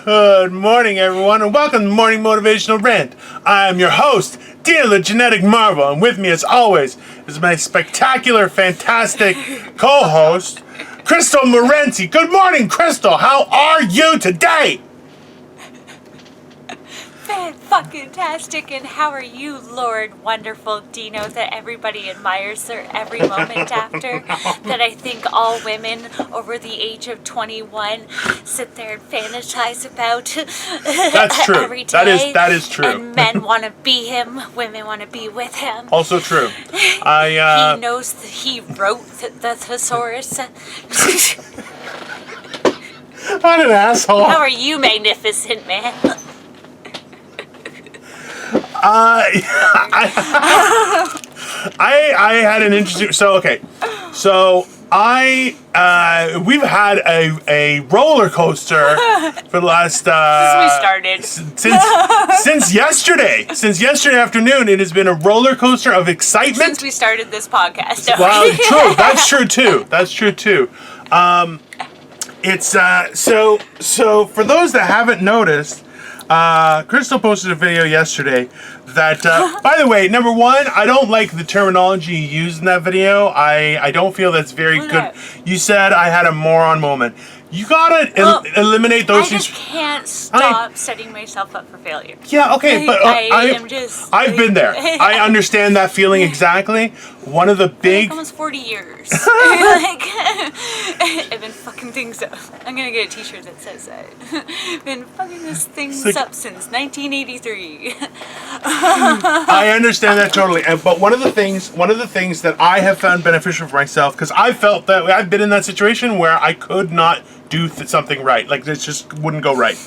Good morning, everyone, and welcome to Morning Motivational Rant. I am your host, Dino the Genetic Marvel, and with me, as always, is my spectacular, fantastic co-host, Crystal Morency. Good morning, Crystal. How are you today? Fan-fucking-tastic, and how are you, Lord Wonderful Dino, that everybody admires their every moment after, that I think all women over the age of 21 sit there and fantasize about. That's true. Every day. That is true. And men want to be him, women want to be with him. Also true. He knows that he wrote the thesaurus. What an asshole. How are you, magnificent man? I had an interesting. We've had a roller coaster for the last since yesterday. Since yesterday afternoon, it has been a roller coaster of excitement. Since we started this podcast. Well, true. That's true too. That's true too. It's so for those that haven't noticed. Crystal posted a video yesterday that, by the way, number one, I don't like the terminology you used in that video. I don't feel that's very good. You said I had a moron moment. You gotta eliminate those things. I just can't stop setting myself up for failure. Yeah, okay, but I've been there. I understand that feeling exactly. One of the big... almost 40 years. I've been fucking things up. I'm gonna get a t-shirt that says that. Been fucking this things up since 1983. I understand that totally. But one of the things that I have found beneficial for myself, because I felt that I've been in that situation where I could not do something right. Like, it just wouldn't go right.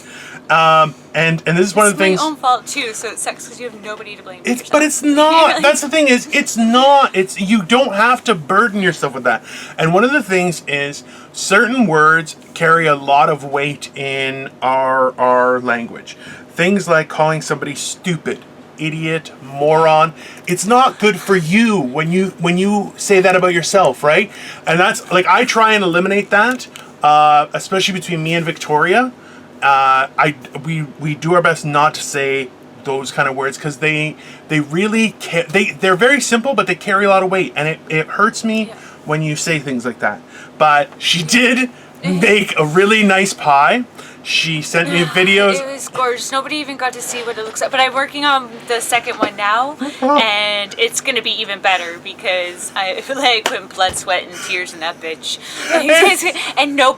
And this is one of the things. It's my own fault too, so it sucks because you have nobody to blame. But it's not. That's the thing it's not. You don't have to burden yourself with that. And one of the things is certain words carry a lot of weight in our language. Things like calling somebody stupid, idiot, moron. It's not good for you when you say that about yourself, right? And that's like, I try and eliminate that, especially between me and Victoria. We do our best not to say those kind of words because they really they're very simple, but they carry a lot of weight, and it hurts me when you say things like that. But she did make a really nice pie. She sent me videos. It was gorgeous. Nobody even got to see what it looks like. But I'm working on the second one now, and it's going to be even better because I feel like putting blood, sweat, and tears in that bitch. And I'm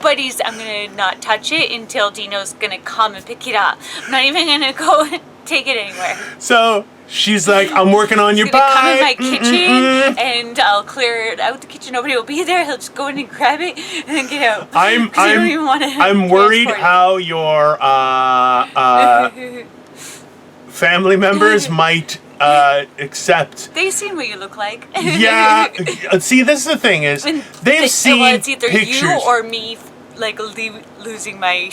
going to not touch it until Dino's going to come and pick it up. I'm not even going to go and take it anywhere. So she's like, I'm working on your pie. Come in my kitchen, and I'll clear out the kitchen. Nobody will be there. He'll just go in and grab it and then get out. I'm worried how your family members might accept. They've seen what you look like. Yeah. See, this is the thing is they've seen it's either pictures. You or me. Like losing my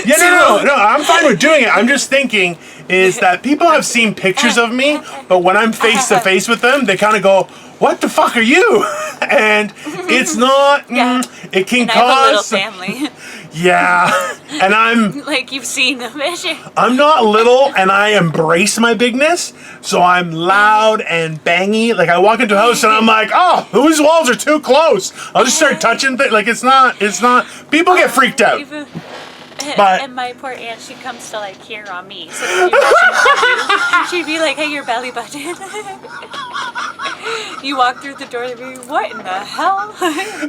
yeah, no, I'm fine with doing it. I'm just thinking is that people have seen pictures of me, but when I'm face to face with them, they kind of go, "What the fuck are you?" And it's not. It can cause. I have a little family. Yeah, and I'm like you've seen the vision. I'm not little, and I embrace my bigness, so I'm loud and bangy. Like I walk into a house and I'm like, "Oh, those walls are too close." I'll just start touching things. Like it's not. People get freaked out. And my poor aunt, she comes to like here on me. So can you imagine she'd be like, "Hey, your belly button." You walk through the door, they'd be like, "What in the hell?"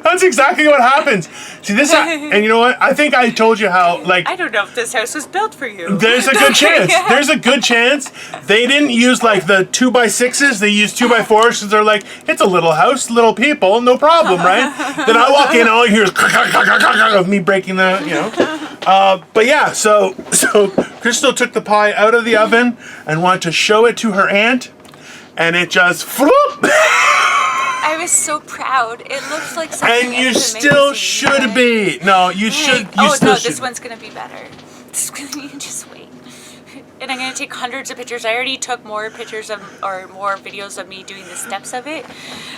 That's exactly what happens. See this, and you know what? I think I told you how. Like I don't know if this house was built for you. There's a good chance. There's a good chance they didn't use like the 2x6s. They used 2x4s because they're like, it's a little house, little people, no problem, right? Then I walk in, all you hear is of me breaking the, you know. But yeah, so Crystal took the pie out of the oven and wanted to show it to her aunt, and it just floop. I was so proud. It looks like something. And you still should be. No, you should. This one's gonna be better. Just wait. And I'm gonna take hundreds of pictures. I already took more pictures more videos of me doing the steps of it,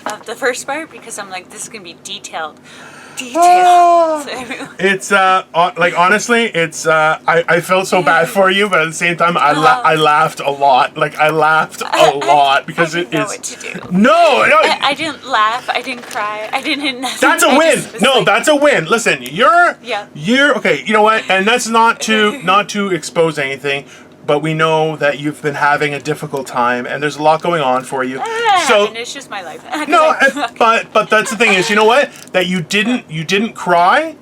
of the first part, because I'm like, this is gonna be detailed. details. It's like honestly, it's I felt so bad for you, but at the same time, I laughed a lot. Like I laughed a lot because I didn't know what to do. No, I didn't laugh. I didn't cry. I didn't hit nothing. That's a win. No, that's a win. Listen, you're okay. You know what? And that's not to expose anything. But we know that you've been having a difficult time, and there's a lot going on for you. So and it's just my life. no, but that's the thing is, you know what? That you didn't cry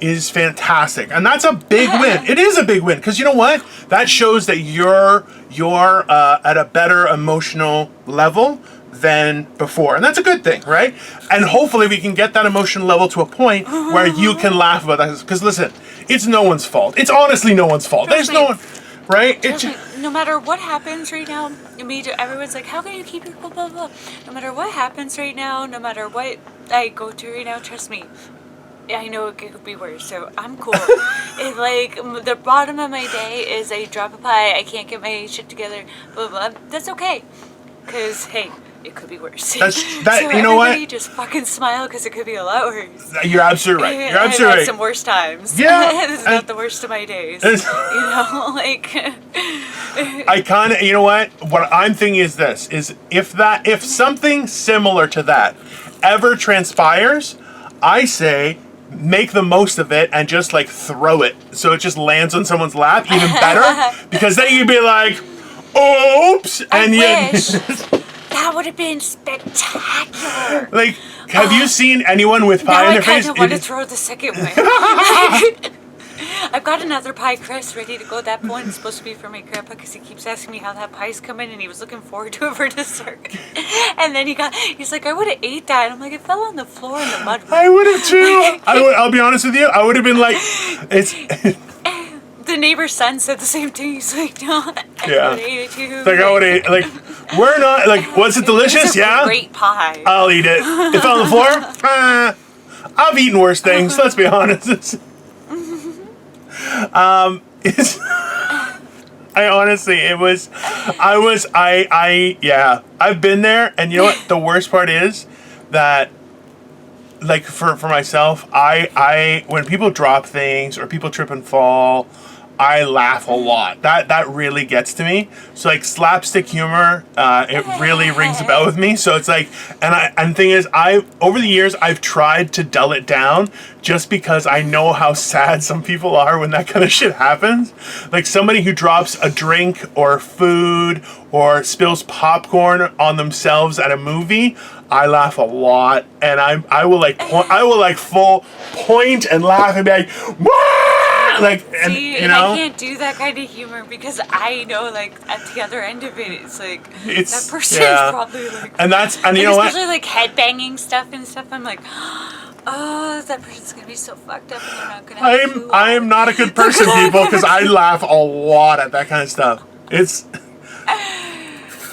is fantastic, and that's a big win. It is a big win because you know what? That shows that you're at a better emotional level than before, and that's a good thing, right? And hopefully we can get that emotional level to a point where you can laugh about that. Because listen, it's no one's fault. It's honestly no one's fault. There's no one. Right? No matter what happens right now, everyone's like, how can you keep your cool, blah, blah. No matter what happens right now, no matter what I go through right now, trust me, I know it could be worse, so I'm cool. It's like, the bottom of my day is I drop a pie, I can't get my shit together, blah, blah. That's okay. Because, hey, it could be worse. So you know what? Just fucking smile because it could be a lot worse. You're absolutely right. You're absolutely I've right. had some worse times. Yeah. This is not the worst of my days. Like. I kind of, you know what I'm thinking is this, is if something similar to that ever transpires, I say make the most of it and just like throw it so it just lands on someone's lap even better, because then you'd be like, oops, and that would have been spectacular. Like, have you seen anyone with pie in their face? I kind of want to throw the second one. I've got another pie crust ready to go. That one's supposed to be for my grandpa because he keeps asking me how that pie's coming, and he was looking forward to it for dessert. And then he's like, I would have ate that. And I'm like, it fell on the floor in the mud. I would have too. I'll be honest with you. I would have been like, it's. The neighbor's son said the same thing. He's like, no, I would have ate it too. Like I would have, like, we're not, like, was it delicious? It's a great pie. I'll eat it. It fell on the floor? I've eaten worse things, let's be honest. I've been there, and you know what, the worst part is that, like, for myself, I when people drop things or people trip and fall, I laugh a lot. That really gets to me. So like slapstick humor, it really rings a bell with me. So it's like, and the thing is, over the years I've tried to dull it down just because I know how sad some people are when that kind of shit happens. Like somebody who drops a drink or food or spills popcorn on themselves at a movie, I laugh a lot, and I will full point and laugh and be like, "Wah!" Like, and see, you know, I can't do that kind of humor because I know, like, at the other end of it, it's like that person is probably like, and you know what? Especially like headbanging stuff and stuff. I'm like, oh, that person's gonna be so fucked up, and they're not gonna. I am not a good person, people, because I laugh a lot at that kind of stuff. It's.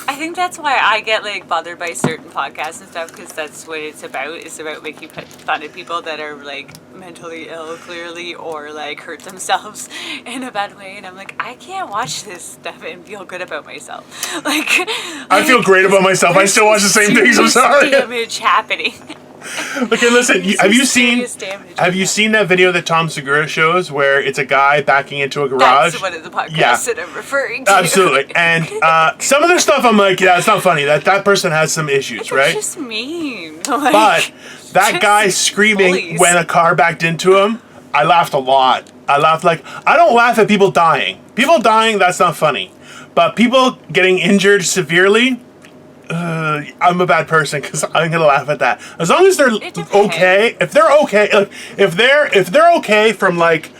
I think that's why I get like bothered by certain podcasts and stuff, because that's what it's about. It's about making fun of people that are like mentally ill, clearly, or like hurt themselves in a bad way. And I'm like, I can't watch this stuff and feel good about myself. Like, I feel great about myself. I still watch the same things. I'm sorry. Damage happening. Okay, listen. Have you seen that video that Tom Segura shows where it's a guy backing into a garage? That's one of the podcasts that I'm referring to. Absolutely. And some of their stuff, I'm like, yeah, it's not funny. That person has some issues, right? It's just mean. Like, but that guy screaming when a car backed into him, I laughed a lot. I don't laugh at people dying. People dying, that's not funny. But people getting injured severely, I'm a bad person because I'm gonna laugh at that. As long as they're okay, if they're okay, if they're okay from like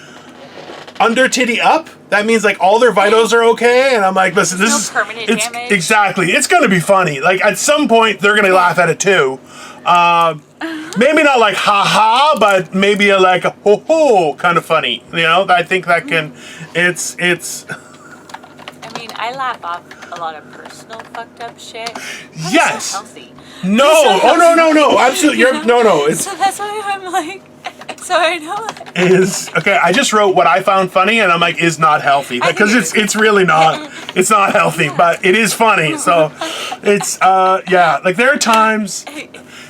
under titty up, that means like all their vitals are okay. And I'm like, listen, this is permanent damage. Exactly. It's gonna be funny. Like at some point they're gonna laugh at it too. Maybe not like ha ha, but maybe like a ho ho kind of funny. You know, I think that can. It's. I mean, I laugh off a lot of personal fucked up shit. Yes. So healthy. No. Oh no. Absolutely. No. It's. So that's why I'm like. So I know. Is okay. I just wrote what I found funny, and I'm like, is not healthy because it's really not. It's not healthy, but it is funny. So it's yeah. Like there are times.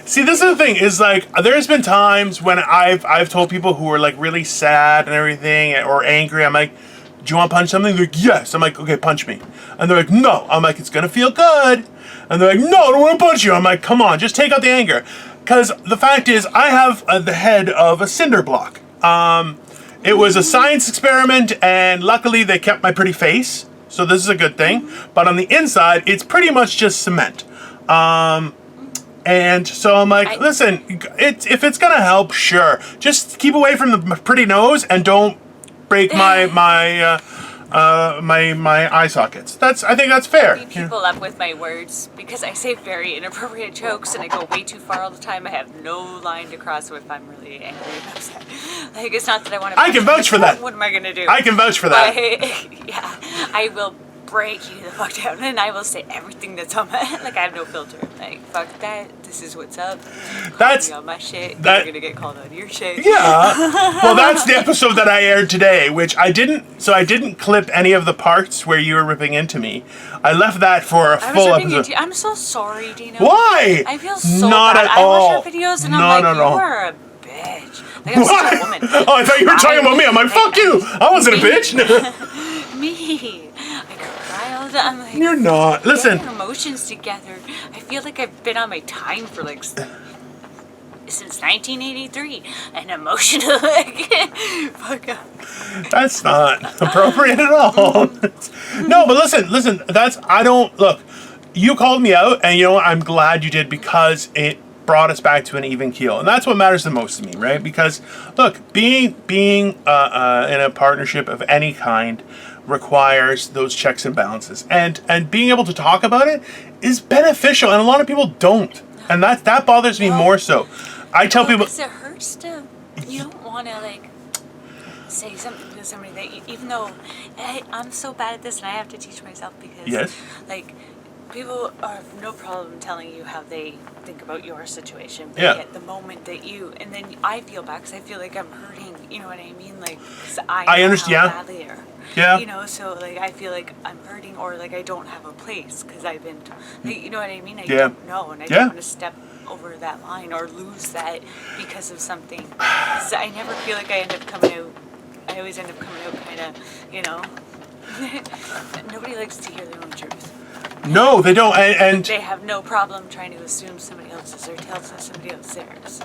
See, this is the thing, is like, there's been times when I've told people who are like really sad and everything, or angry, I'm like, do you want to punch something? They're like, yes. I'm like, okay, punch me. And they're like, no. I'm like, it's going to feel good. And they're like, no, I don't want to punch you. I'm like, come on, just take out the anger. Because the fact is, I have the head of a cinder block. It was a science experiment, and luckily they kept my pretty face. So this is a good thing. But on the inside, it's pretty much just cement. And so I'm like, listen, if it's going to help, sure. Just keep away from the pretty nose and don't break my eye sockets. I think that's fair. I beat people up with my words because I say very inappropriate jokes and I go way too far all the time. I have no line to cross if I'm really angry and upset. Like, it's not that I want to. I can vouch for that. What am I gonna do? I can vouch for that. Yeah, I will break you the fuck down and I will say everything that's on my like. I have no filter. Like, fuck that. This is what's up. That's on my shit. You're gonna get called on your shit. Yeah. Well, that's the episode that I aired today, which I didn't. So I didn't clip any of the parts where you were ripping into me. I left that for a full episode. I'm so sorry, Dino. Why? I feel so Not bad. at all. I watch your videos and I'm like, you are a bitch. Like, I'm such a woman. Oh, I thought you were talking about me. I'm like, fuck you. I wasn't a bitch. Me. I cry all the time. I'm like, you're not. Listen. Get your emotions together. I feel like I've been on my time for like since 1983 and emotional. Fuck up. That's not appropriate at all. No, but listen. Look. You called me out, and you know what? I'm glad you did, because it brought us back to an even keel, and that's what matters the most to me, right? Because look, being in a partnership of any kind requires those checks and balances, and being able to talk about it is beneficial, and a lot of people don't, and that bothers me more so. I tell people, because it hurts to, you don't want to like say something to somebody that even though I'm so bad at this and I have to teach myself, because like people have no problem telling you how they think about your situation, but at the moment that and then I feel bad because I feel like I'm hurting, you know what I mean? Like, cause I understand how badly you know, so like I feel like I'm hurting, or like I don't have a place because I've been, like, you know what I mean? I don't know, and I don't want to step over that line or lose that because of something. Cause I never feel like I end up coming out. I always end up coming out kind of, you know. Nobody likes to hear their own truth. No, they don't, and they have no problem trying to assume somebody else's or tell somebody else theirs.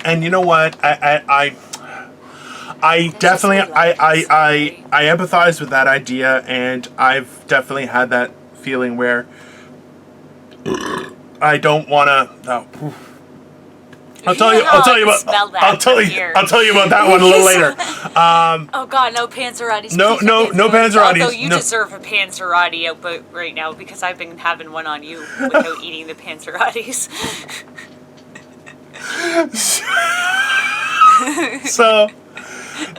And you know what? I definitely I empathize with that idea, and I've definitely had that feeling where I don't want to. I'll tell you about that one a little later. Oh God, no Panzerottis. No Panzerottis. Although you deserve a Panzerotti output right now, because I've been having one on you without eating the Panzerottis. So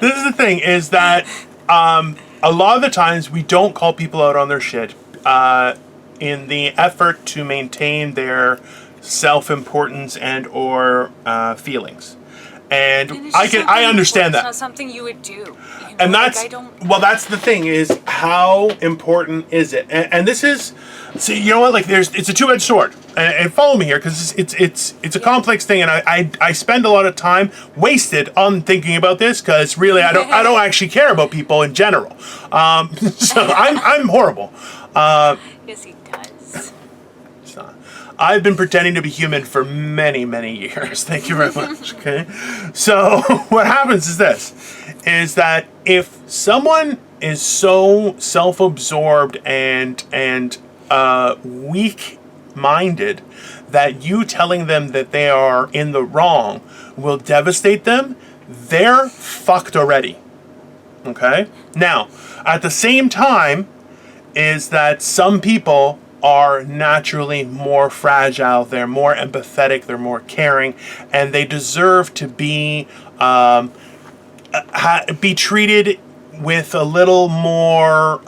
this is the thing, is that a lot of the times we don't call people out on their shit in the effort to maintain their self-importance and or feelings, and I understand that. It's not something you would do, you know? And like, that's the thing, is how important is it? And this is, see, you know what? Like, it's a two-edged sword, and follow me here, because it's a complex thing, and I spend a lot of time wasted on thinking about this, because really I don't actually care about people in general. So I'm horrible. Yes, he does. I've been pretending to be human for many, many years. Thank you very much. Okay. So what happens is is that if someone is so self-absorbed and weak-minded that you telling them that they are in the wrong will devastate them, they're fucked already. Okay. Now, at the same time, is that some people are naturally more fragile, they're more empathetic, they're more caring, and they deserve to be treated with a little more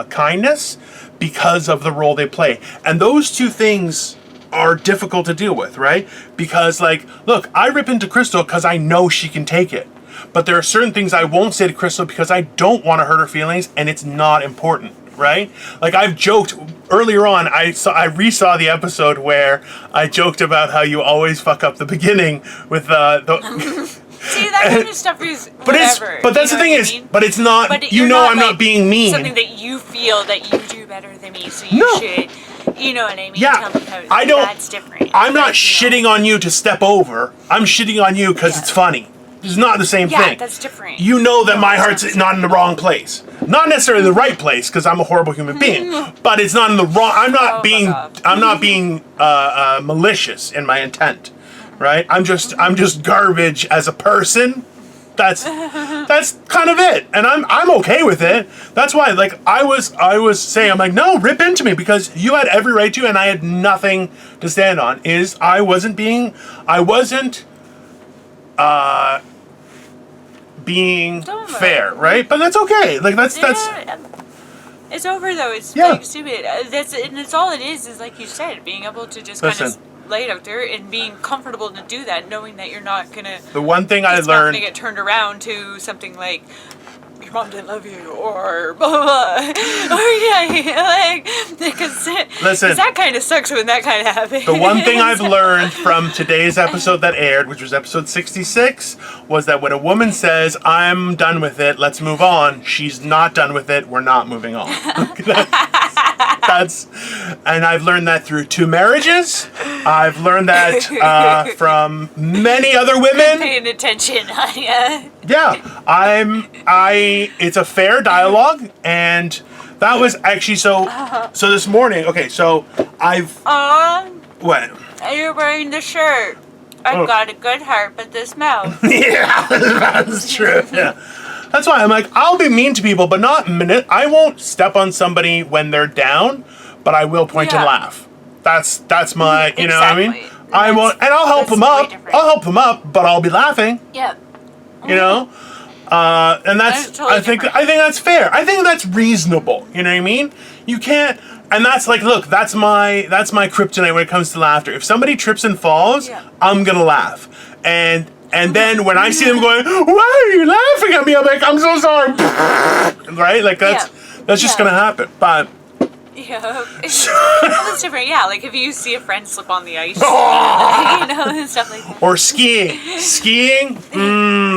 kindness because of the role they play. And those two things are difficult to deal with, right? Because, like, look, I rip into Crystal because I know she can take it. But there are certain things I won't say to Crystal because I don't want to hurt her feelings, and it's not important. right? Like I've joked earlier on, I resaw the episode where I joked about how you always fuck up the beginning with the See, that kind of stuff is whatever. But that's the thing is, but it's not, but you know, I'm not being mean. Something that you feel that you do better than me, so you should, you know what I mean? Yeah, tell me how that's different. I'm not shitting on you to step over. I'm shitting on you because it's funny. It's not the same thing. Yeah, that's different. You know that my heart's not in the wrong place. Not necessarily the right place, because I'm a horrible human being. But it's not in the wrong. I'm not being malicious in my intent, right? I'm just garbage as a person. That's kind of it, and I'm okay with it. That's why, like I was saying, I'm like, no, rip into me because you had every right to, and I had nothing to stand on. I wasn't being fair, right? But that's okay. Like that's it's over though. It's like stupid. That's all it is like you said, being able to just kind of lay it out there and being comfortable to do that, knowing that you're not gonna. The one thing I learned. Not gonna get turned around to something like your mom didn't love you or blah blah blah. Because that kind of sucks when that kind of happens. The one thing I've learned from today's episode that aired, which was episode 66, was that when a woman says, I'm done with it, let's move on, she's not done with it, we're not moving on. And I've learned that through 2 marriages. I've learned that from many other women. Paying attention, honey. Yeah, it's a fair dialogue, and that was actually so this morning, okay, so what? You're wearing the shirt. I've got a good heart, but this mouth. Yeah, that's true, yeah. That's why I'm like, I'll be mean to people, but not I won't step on somebody when they're down, but I will point and laugh. That's my, you know what I mean? I won't, and I'll help them up. I'll help them up, but I'll be laughing. Yeah. You know? And that's totally I think that's fair. I think that's reasonable. You know what I mean? You can't, and that's like, look, that's my kryptonite when it comes to laughter. If somebody trips and falls, I'm gonna laugh. And then when I see them going, why are you laughing at me? I'm like, I'm so sorry. Right? Like that's just gonna happen. But that's different. Yeah, like if you see a friend slip on the ice, and stuff like that. Or skiing,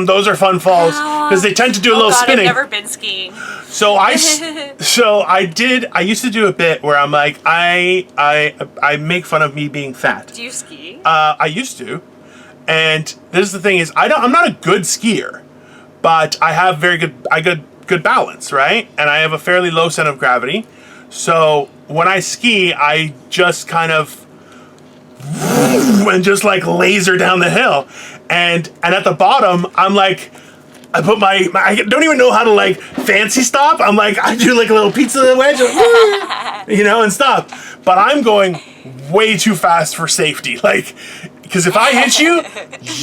those are fun falls because they tend to do a little spinning. I've never been skiing. So I used to do a bit where I'm like, I make fun of me being fat. Do you ski? I used to, and this is the thing is, I'm not a good skier, but I have good balance, right? And I have a fairly low center of gravity. So when I ski, I just kind of and just like laser down the hill, and at the bottom, I'm like, I put I don't even know how to like fancy stop. I'm like, I do like a little pizza wedge, you know, and stop. But I'm going way too fast for safety, like. Because if I hit you,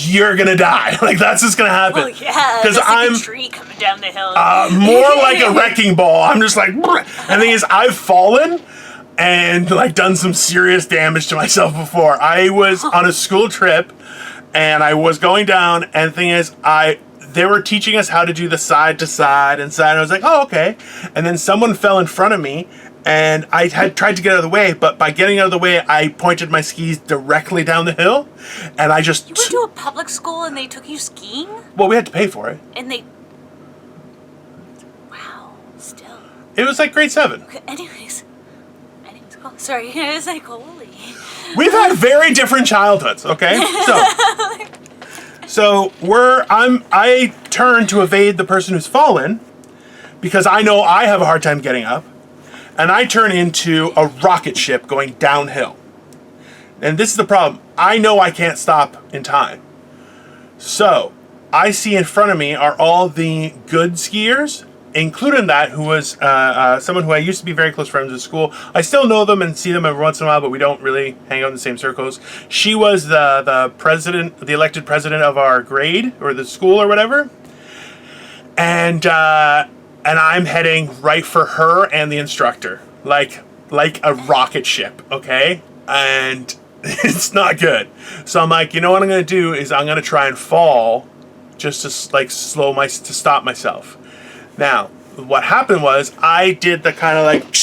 you're gonna die. Like that's just gonna happen. Well, yeah. Because I'm like a tree coming down the hill. More like a wrecking ball. I'm just like, and the thing is, I've fallen and like done some serious damage to myself before. I was on a school trip, and I was going down. And the thing is, they were teaching us how to do the side to side and side. And I was like, oh okay. And then someone fell in front of me. And I had tried to get out of the way, but by getting out of the way, I pointed my skis directly down the hill, and I just... You went to a public school and they took you skiing? Well, we had to pay for it. And they... Wow, still. It was like grade 7. Okay, anyways, cool. Sorry, it was like, holy... We've had very different childhoods, okay? So I turn to evade the person who's fallen, because I know I have a hard time getting up. And I turn into a rocket ship going downhill. And this is the problem. I know I can't stop in time. So, I see in front of me are all the good skiers, including that who was someone who I used to be very close friends with school. I still know them and see them every once in a while, but we don't really hang out in the same circles. She was the president, the elected president of our grade, or the school or whatever. And I'm heading right for her and the instructor, like a rocket ship, okay? And it's not good. So I'm like, you know what I'm gonna do is I'm gonna try and fall, just to like to stop myself. Now, what happened was I did the kind of like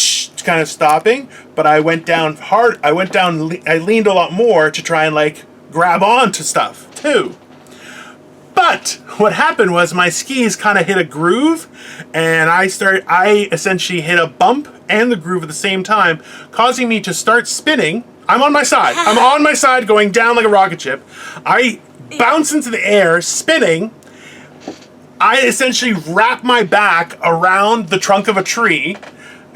kind of stopping, but I went down hard. I leaned a lot more to try and like grab on to stuff too. But what happened was my skis kind of hit a groove, and I essentially hit a bump and the groove at the same time, causing me to start spinning. I'm on my side. I'm on my side going down like a rocket ship. I bounce into the air, spinning. I essentially wrap my back around the trunk of a tree.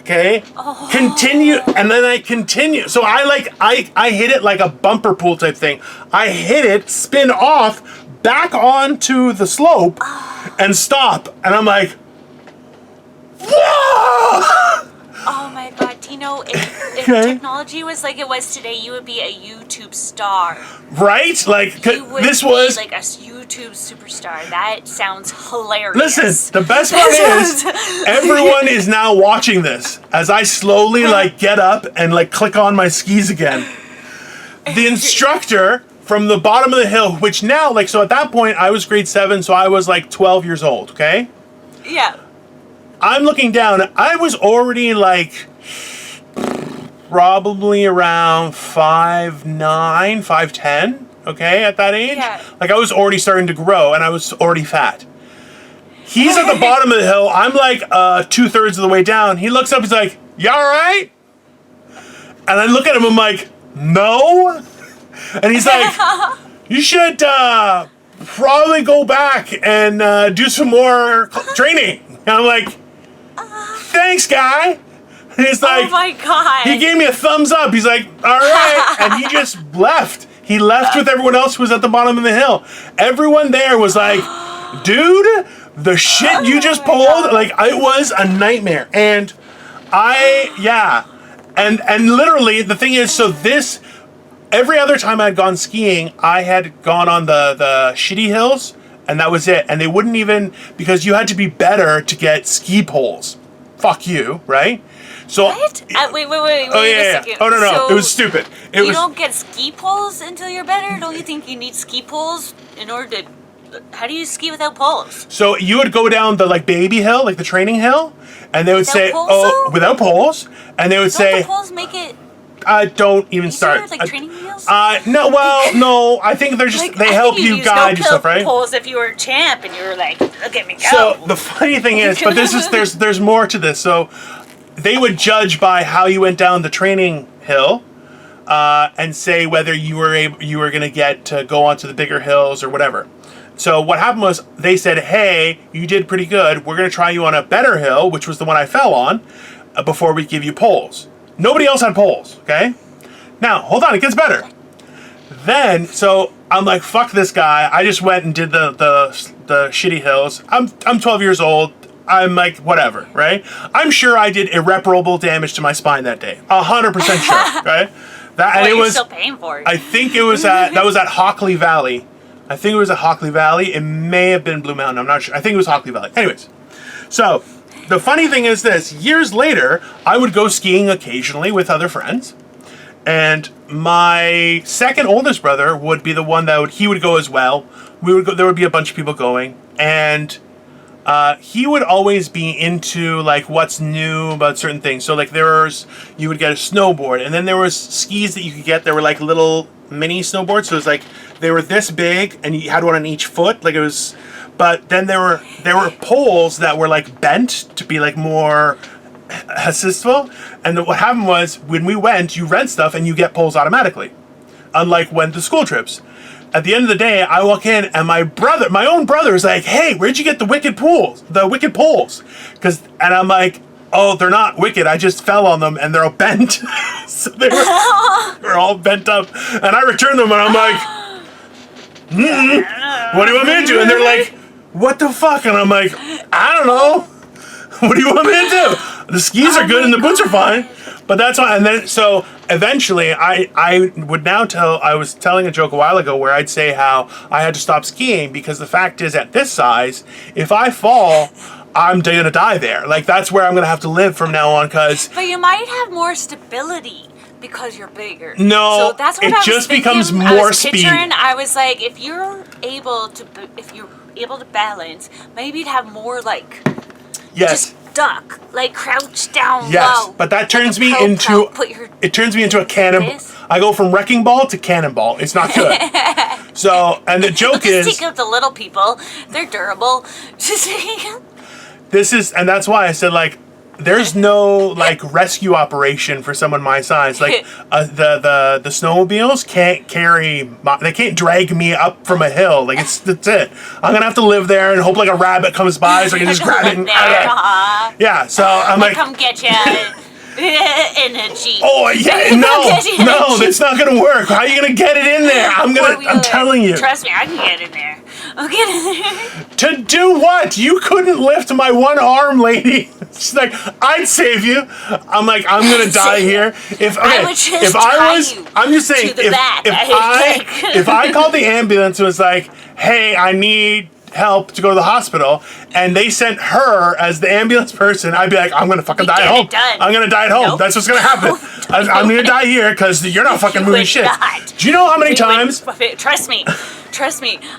Okay. Oh. Continue, and then I continue. So I hit it like a bumper pool type thing. I hit it, spin off, back onto the slope, and stop. And I'm like, whoa! Oh my God, Dino, if technology was like it was today, you would be a YouTube star. Right? Like, this was like a YouTube superstar. That sounds hilarious. Listen, the best part is everyone is now watching this as I slowly like get up and like click on my skis again. The instructor from the bottom of the hill, which now, like, so at that point I was grade 7, so I was like 12 years old, okay? Yeah. I'm looking down. I was already like probably around 5'9", 5'10", okay, at that age. Yeah. Like I was already starting to grow and I was already fat. He's at the bottom of the hill. I'm like 2/3 of the way down. He looks up, he's like, "You all right?" And I look at him, I'm like, "No." And he's like, "You should probably go back and do some more training." And I'm like, "Thanks, guy." And he's like, "Oh my God." He gave me a thumbs up. He's like, "All right." And he just left. He left with everyone else who was at the bottom of the hill. Everyone there was like, "Dude, the shit you just pulled," like, it was a nightmare. And and literally the thing is, so this, every other time I'd gone skiing, I had gone on the shitty hills, and that was it. And they wouldn't even, because you had to be better to get ski poles. Fuck you, right? So what? Wait oh, a second. Oh, no, So it was stupid. You don't get ski poles until you're better? Don't you think you need ski poles in order to... How do you ski without poles? So you would go down the like baby hill, like the training hill, and they would say, poles, "Oh, without poles," and they would say, "Don't the poles make it?" Don't even start. Like training wheels? No. Well, no. I think they're just Like, they help you guide yourself, right? Poles if you were a champ and you were like, "Look at me go." So the funny thing is, but there's more to this. So they would judge by how you went down the training hill, and say whether you were going to get to go onto the bigger hills or whatever. So what happened was they said, "Hey, you did pretty good. We're going to try you on a better hill," which was the one I fell on, before we give you poles. Nobody else had poles, okay? Now, hold on, it gets better. Then, so I'm like, fuck this guy. I just went and did the shitty hills. I'm 12 years old. I'm like, whatever, right? I'm sure I did irreparable damage to my spine that day. 100% sure, right? You're still paying for it. I think it was that was at Hockley Valley. I think it was at Hockley Valley. It may have been Blue Mountain. I'm not sure. I think it was Hockley Valley. Anyways, so the funny thing is this. Years later, I would go skiing occasionally with other friends. And my second oldest brother would be the one that he would go as well. We would go. There would be a bunch of people going. And he would always be into like what's new about certain things. So like you would get a snowboard. And then there was skis that you could get. There were like little mini snowboards. So it was like, they were this big and you had one on each foot. Like it was, but then there were poles that were like bent to be like more assistful. And what happened was when we went, you rent stuff and you get poles automatically. Unlike when the school trips. At the end of the day, I walk in and my own brother is like, "Hey, where'd you get the wicked poles? And I'm like, "Oh, they're not wicked. I just fell on them and they're all bent." So they were all bent up. And I returned them and I'm like, "What do you want me to do?" And they're like, "What the fuck?" And I'm like, "I don't know. What do you want me to do? The skis are good and the boots are fine." But that's why. And then, so eventually I was telling a joke a while ago where I'd say how I had to stop skiing because the fact is at this size, if I fall, I'm gonna die there. Like that's where I'm gonna have to live from now on. But you might have more stability because you're bigger. No, so that's what it I was just thinking. becomes more speed. I was like, if you're able to balance, maybe you'd have more like. Yes. duck, like crouch down Yes, low. but that turns me Like a into put your it turns me into a cannon. this. I go from wrecking ball to cannonball. It's not good. So, and the joke Just is take out the little people. They're durable. and that's why I said like there's no like rescue operation for someone my size. Like the snowmobiles they can't drag me up from a hill. Like that's it. I'm gonna have to live there and hope like a rabbit comes by so I can just grab it. And, yeah. So I'm like, come get you in a Jeep. oh yeah, no, that's not gonna work. How are you gonna get it in there? I'm telling you. Trust me, I can get in there. I'll get in there. To do what? You couldn't lift my one arm, lady. She's like, I'd save you. I'm like, I'm gonna die here. I'm just saying, if I called the ambulance and was like, hey, I need help to go to the hospital, and they sent her as the ambulance person, I'd be like, I'm gonna fucking die at home. I'm gonna die at home. Nope. That's what's gonna happen. I'm gonna die here because you're not fucking moving shit. Do you know how many times? Trust me.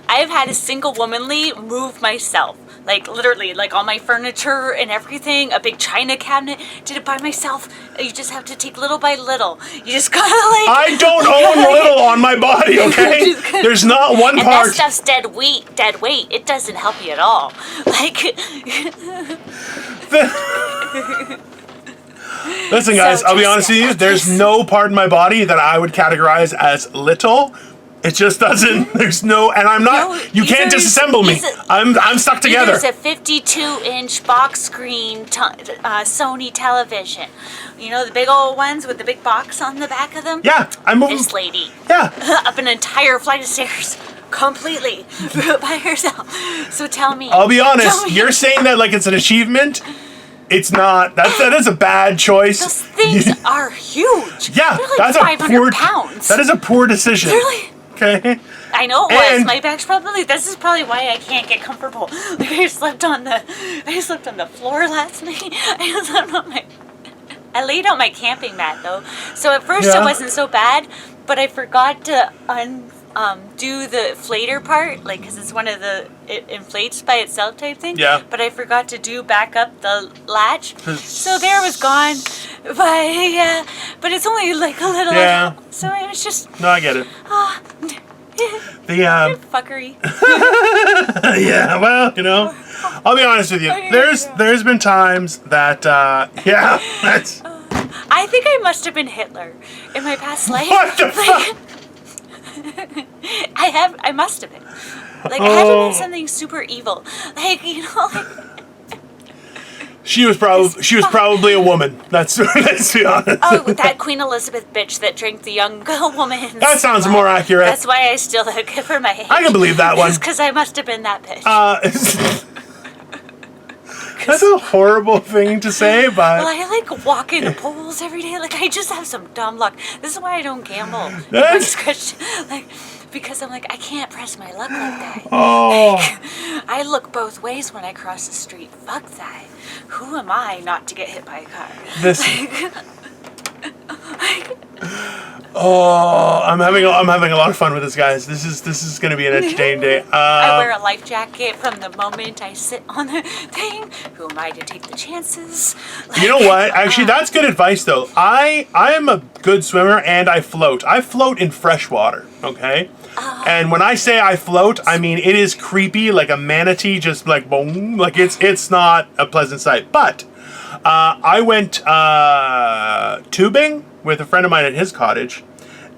I've had a single womanly move myself. Like literally, like all my furniture and everything, a big china cabinet, did it by myself. You just have to take little by little. You just gotta like. I don't own little on my body, okay? There's not one and part. That stuff's dead weight. It doesn't help you at all. Like. Listen, guys, I'll be honest with you. There's no part in my body that I would categorize as little. It just doesn't. There's no, and I'm not. No, you can't disassemble me. I'm stuck together. There's a 52-inch box screen Sony television. You know the big old ones with the big box on the back of them. Yeah, I'm moving. This lady. Yeah. Up an entire flight of stairs. Completely by herself. So tell me. I'll be honest. You're saying that like it's an achievement. It's not. That is a bad choice. Those things are huge. Yeah, they're like that's 500 pounds. That is a poor decision. Okay. I know it was. My back's probably. This is probably why I can't get comfortable. Like I slept on the floor last night. I laid on my camping mat though. So at first it wasn't so bad, but I forgot to do the inflator part, like because it's one of it inflates by itself type thing. Yeah. But I forgot to do back up the latch, so there it was gone. But it's only like a little. Yeah. So it was just. No, I get it. Fuckery. Yeah. Well, you know, I'll be honest with you. There's been times that that's. I think I must have been Hitler in my past life. What the fuck? I must have been. Like, I had to been something super evil. Like, you know, like... She was probably a woman. Let's be honest. Oh, that Queen Elizabeth bitch that drank the young woman's That sounds more accurate. That's why I still give her my hate. I can believe that one. Because I must have been that bitch. That's a horrible thing to say, but... Well, I like walk into pools every day. Like, I just have some dumb luck. This is why I don't gamble. Because I'm like, I can't press my luck like that. Oh. Like, I look both ways when I cross the street. Fuck that. Who am I not to get hit by a car? I'm having a lot of fun with this, guys. This is gonna be an entertaining day. I wear a life jacket from the moment I sit on the thing. Who am I to take the chances? You know what? Actually, that's good advice, though. I am a good swimmer and I float. I float in fresh water. Okay. And when I say I float, I mean it is creepy, like a manatee, just like boom, like it's not a pleasant sight. But I went tubing with a friend of mine at his cottage,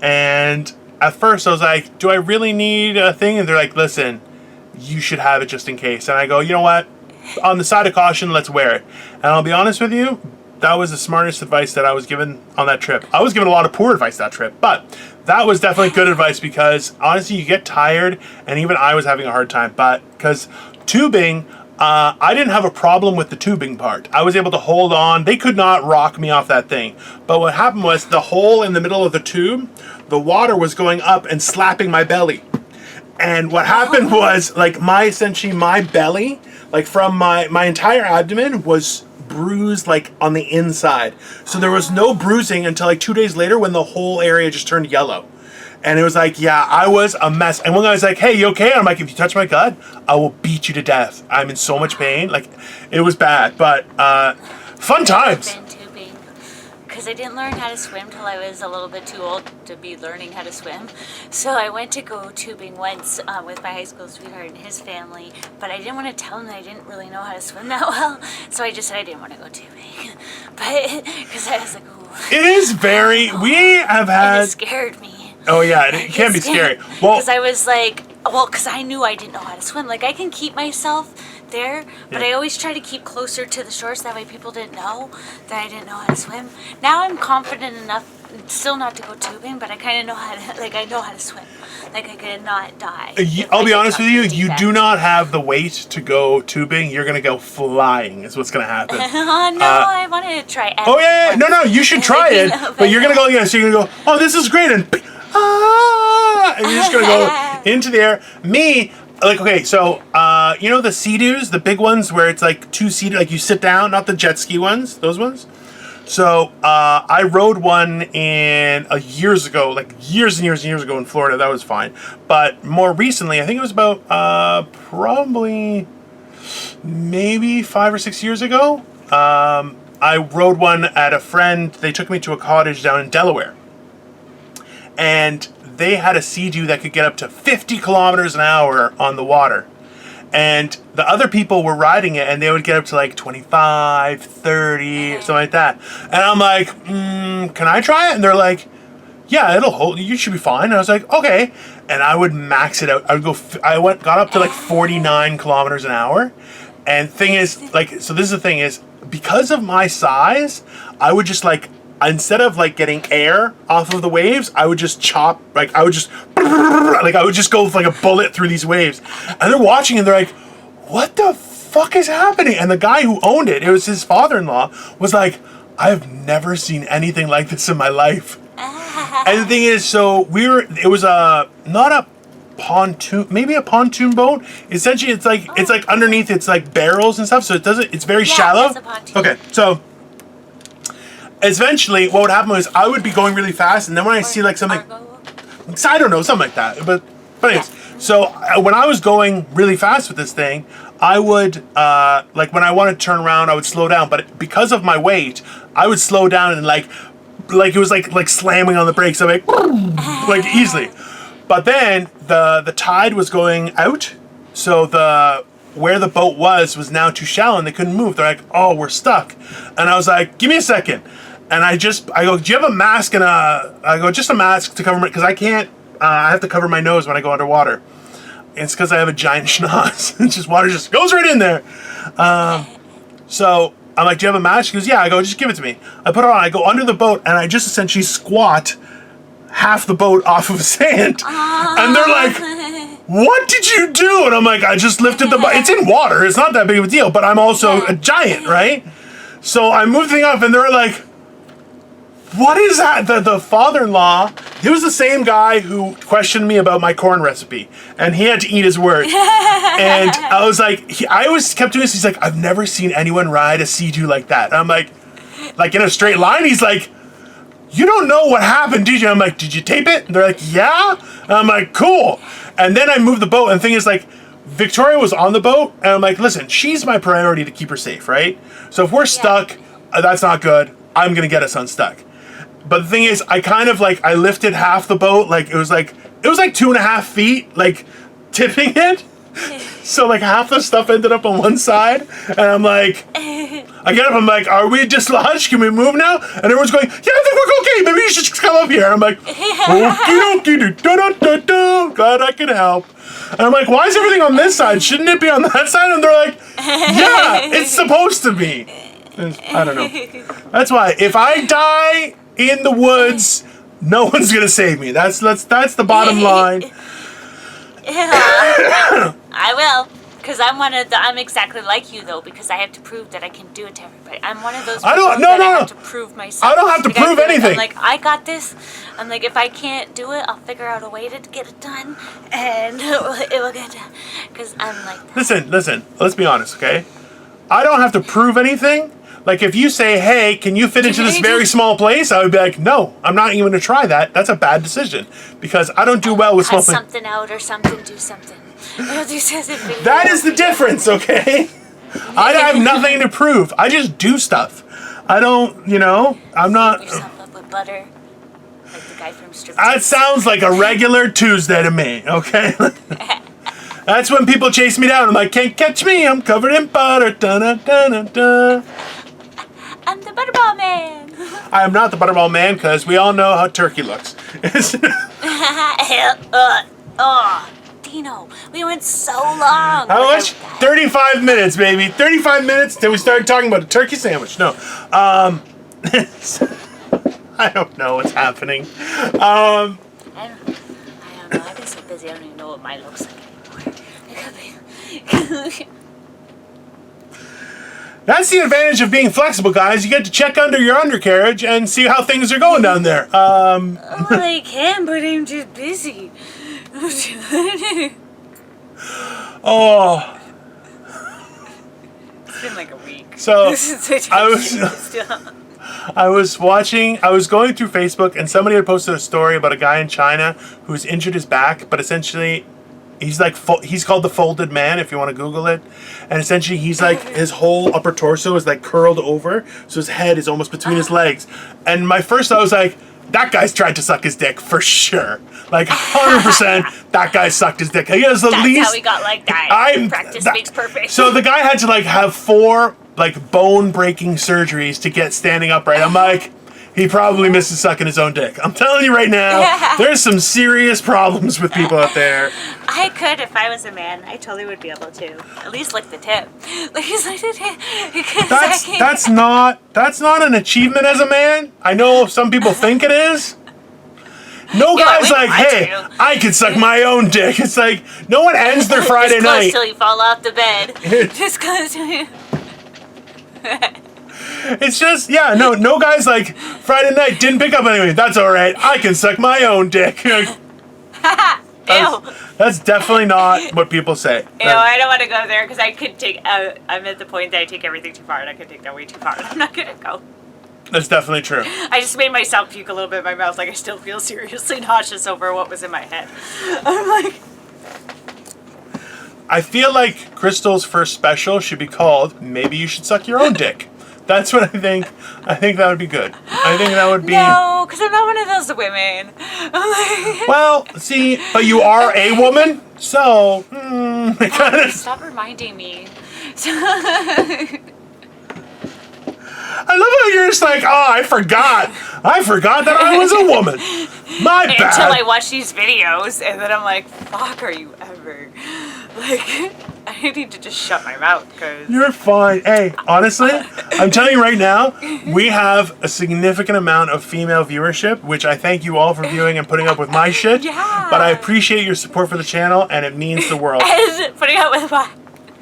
and at first I was like, do I really need a thing? And they're like, listen, you should have it just in case. And I go, you know what? On the side of caution, let's wear it. And I'll be honest with you, that was the smartest advice that I was given on that trip. I was given a lot of poor advice that trip, but that was definitely good advice because honestly, you get tired, and even I was having a hard time. But because tubing, I didn't have a problem with the tubing part. I was able to hold on. They could not rock me off that thing. But what happened was the hole in the middle of the tube, the water was going up and slapping my belly. And what happened was like my belly, like from my entire abdomen was bruised like on the inside. So there was no bruising until like 2 days later when the whole area just turned yellow. And it was like, yeah, I was a mess. And one guy was like, hey, you okay? I'm like, if you touch my gut, I will beat you to death. I'm in so much pain. Like, it was bad, but fun times. Because I didn't learn how to swim till I was a little bit too old to be learning how to swim. So I went to go tubing once with my high school sweetheart and his family, but I didn't want to tell him that I didn't really know how to swim that well. So I just said I didn't want to go tubing. But, because I was like, ooh. It is very, we have had. And it scared me. Oh yeah, it can be scary. Well, because I was like, because I knew I didn't know how to swim. Like, I can keep myself there, but I always try to keep closer to the shore so that way people didn't know that I didn't know how to swim. Now I'm confident enough, still not to go tubing, but I kind of know how to, like, I know how to swim. Like, I could not die. I'll be honest with you, you do not have the weight to go tubing. You're going to go flying is what's going to happen. Oh, no, I wanted to try. Oh, yeah. No, you should try it. But you're going to go, so you're going to go, oh, this is great. And you're just going to go into the air. Me, like, okay, so, you know the Sea-Doos, the big ones where it's like two-seater, like you sit down, not the jet ski ones, those ones? So, I rode one years ago, like years and years and years ago in Florida. That was fine. But more recently, I think it was about, probably maybe 5 or 6 years ago, I rode one at a friend. They took me to a cottage down in Delaware. And they had a Sea-Doo that could get up to 50 kilometers an hour on the water. And the other people were riding it, and they would get up to like 25, 30, something like that. And I'm like, can I try it? And they're like, yeah, it'll hold. You should be fine. And I was like, okay. And I would max it out. Got up to like 49 kilometers an hour. And thing is, like, so this is the thing is, because of my size, I would just like, instead of like getting air off of the waves, I would just I would just go with like a bullet through these waves. And they're watching and they're like, what the fuck is happening? And the guy who owned it was his father-in-law, was like, I've never seen anything like this in my life. And the thing is, so it was not a pontoon, maybe a pontoon boat. Essentially, it's like underneath, it's like barrels and stuff, so it's very shallow. That's a pontoon. Okay, so eventually, what would happen was I would be going really fast, and then when I see like something, I don't know, something like that. But anyways, so when I was going really fast with this thing, I would like when I wanted to turn around, I would slow down. But because of my weight, I would slow down and like it was like slamming on the brakes, so like easily. But then the tide was going out, so where the boat was now too shallow and they couldn't move. They're like, oh, we're stuck. And I was like, give me a second. And I go, do you have a mask I go, just a mask to cover my, because I can't, I have to cover my nose when I go underwater. And it's because I have a giant schnoz. It's just water just goes right in there. So I'm like, do you have a mask? She goes, yeah. I go, just give it to me. I put it on, I go under the boat, and I just essentially squat half the boat off of sand. And they're like, what did you do? And I'm like, I just lifted the boat. It's in water. It's not that big of a deal, but I'm also a giant, right? So I moved the thing up, and they're like, what is that? The father-in-law, he was the same guy who questioned me about my corn recipe, and he had to eat his word. And I was like, I always kept doing this. He's like, I've never seen anyone ride a Sea-Doo like that. And I'm like in a straight line. He's like, you don't know what happened, did you? I'm like, did you tape it? And they're like, yeah. And I'm like, cool. And then I moved the boat, and the thing is, like, Victoria was on the boat, and I'm like, listen, she's my priority to keep her safe, right? So if we're stuck, that's not good. I'm gonna get us unstuck. But the thing is, I kind of like, I lifted half the boat, like it was like 2.5 feet, like tipping it. So like half the stuff ended up on one side, and I'm like, I get up, I'm like, are we dislodged? Can we move now? And everyone's going, yeah, I think we're okay. Maybe you should just come up here. And I'm like, okie dokie, glad I could help. And I'm like, why is everything on this side? Shouldn't it be on that side? And they're like, yeah, it's supposed to be. I don't know. That's why if I die in the woods, no one's gonna save me. That's the bottom line. I will, because I'm exactly like you though, because I have to prove that I can do it to everybody. I'm one of those people I have to prove myself. I don't have to prove anything. I'm like, I got this. I'm like, if I can't do it, I'll figure out a way to get it done, and it will get done. Because I'm like that. Listen. Let's be honest, okay? I don't have to prove anything, Like if you say, hey, can you fit into this very small place? I would be like, no, I'm not even going to try that. That's a bad decision because I don't do well with small places. Something out or something, do something. That is the difference, okay? I have nothing to prove. I just do stuff. I don't, I'm not... Yourself up with butter. Like the guy from Strip. That sounds like a regular Tuesday to me, okay? That's when people chase me down. I'm like, can't catch me. I'm covered in butter. Da-da-da-da-da. I'm the Butterball Man. I am not the Butterball Man because we all know how turkey looks. Dino, we went so long. How much? 35 minutes, baby. 35 minutes till we started talking about a turkey sandwich. No. I don't know what's happening. I don't know. I've been so busy, I don't even know what mine looks like anymore. That's the advantage of being flexible, guys. You get to check under your undercarriage and see how things are going down there. Well, I can, but I'm just busy. Oh. It's been like a week. So I was going through Facebook and somebody had posted a story about a guy in China who's injured his back, but essentially he's called the folded man if you want to Google it. And essentially he's like, his whole upper torso is like curled over, so his head is almost between his legs. And my first thought was like, that guy's tried to suck his dick for sure. Like 100%, that guy sucked his dick. He has the That's least. how he got like that. Practice makes perfect. So the guy had to like have 4 like bone breaking surgeries to get standing upright. I'm like, he probably misses sucking his own dick. I'm telling you right now, there's some serious problems with people out there. I could if I was a man. I totally would be able to. At least lick the tip. That's not an achievement as a man. I know some people think it is. No guy's like, hey, I can suck my own dick. It's like, no one ends their Friday just night. till you fall off the bed. Just close till you... It's just, no guy's like, Friday night, didn't pick up anything. That's all right. I can suck my own dick. That's definitely not what people say. I don't want to go there because I could take, I'm at the point that I take everything too far and I could take that way too far. I'm not going to go. That's definitely true. I just made myself puke a little bit in my mouth. Like I still feel seriously nauseous over what was in my head. I'm like... I feel like Crystal's first special should be called Maybe You Should Suck Your Own Dick. That's what I think. I think that would be good. I think that would be... No, because I'm not one of those women. Like... Well, see, but you are a woman, so... Stop reminding me. I love how you're just like, oh, I forgot that I was a woman. My bad. Until I watch these videos, and then I'm like, fuck, are you ever? Like, I need to just shut my mouth, because... You're fine. Hey, honestly, I'm telling you right now, we have a significant amount of female viewership, which I thank you all for viewing and putting up with my shit. Yeah. But I appreciate your support for the channel, and it means the world. And putting up with my...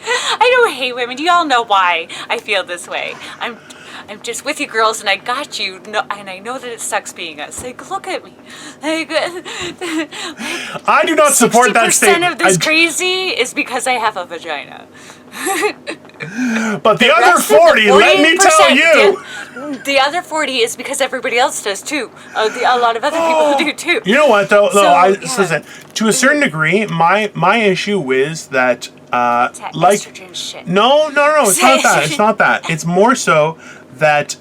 I don't hate women. You all know why I feel this way. I'm just with you girls, and I got you. No, and I know that it sucks being us. Like, look at me. Like I do not support that statement. 60% of this crazy is because I have a vagina. But the other 40, let me tell you. The other 40 is because everybody else does too. A lot of other people do too. You know what though? Listen. To a certain degree, my issue is that like estrogen shit. No, it's not that. It's not that. It's more so that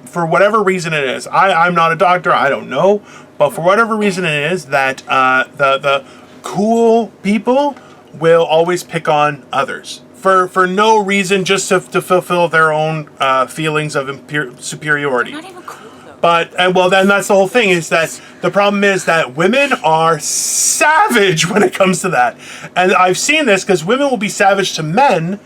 for whatever reason it is. I'm not a doctor. I don't know, but for whatever reason it is that the cool people will always pick on others for no reason, just to fulfill their own feelings of superiority. Not even cool though. But well, then that's the whole thing. Is that the problem is that women are savage when it comes to that, and I've seen this because women will be savage to men,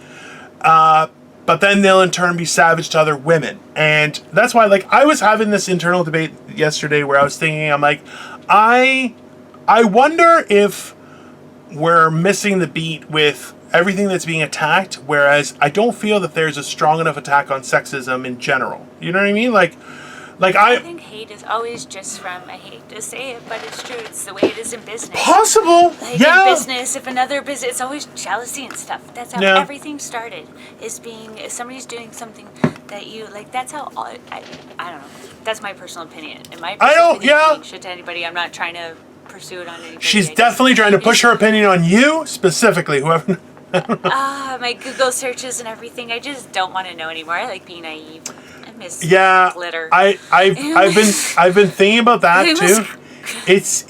but then they'll in turn be savage to other women, and that's why. Like I was having this internal debate yesterday where I was thinking, I'm like, I wonder if we're missing the beat with everything that's being attacked, whereas I don't feel that there's a strong enough attack on sexism in general. You know what I mean? Like Like I think hate is always just from, I hate to say it, but it's true. It's the way it is in business. Possible. Like Yeah. in business, if another business, it's always jealousy and stuff. That's how everything started. Is being, if somebody's doing something that you like. That's how I don't know. That's my personal opinion. And my personal opinion is being shit to anybody. I'm not trying to pursue it on anybody. She's definitely trying to push her opinion on you specifically. Whoever. My Google searches and everything. I just don't want to know anymore. I like being naive. I miss glitter. I've been thinking about that too. It's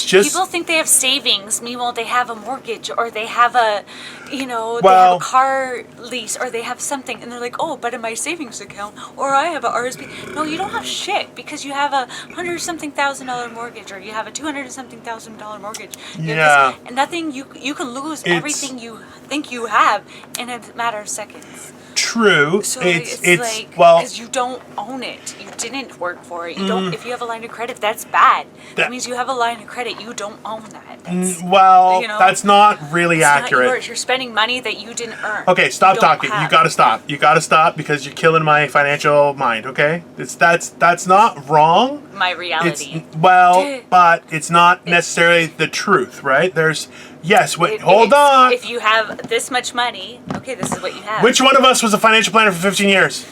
just people think they have savings. Meanwhile, they have a mortgage or they have a, they have a car lease or they have something, and they're like, oh, but in my savings account or I have a RSP. No, you don't have shit because you have a $100,000 mortgage or you have a $200,000 mortgage. And nothing you can lose everything you think you have in a matter of seconds. True. So it's like, because you don't own it. You didn't work for it. You don't. If you have a line of credit, that's bad. That means you have a line of credit. You don't own that. That's not really accurate. Not yours. You're spending money that you didn't earn. Okay, stop talking. You gotta stop. You gotta stop because you're killing my financial mind. Okay, that's not wrong. My reality. But it's not necessarily the truth, right? Hold on. If you have this much money, okay, this is what you have. Which one of us was a financial planner for 15 years?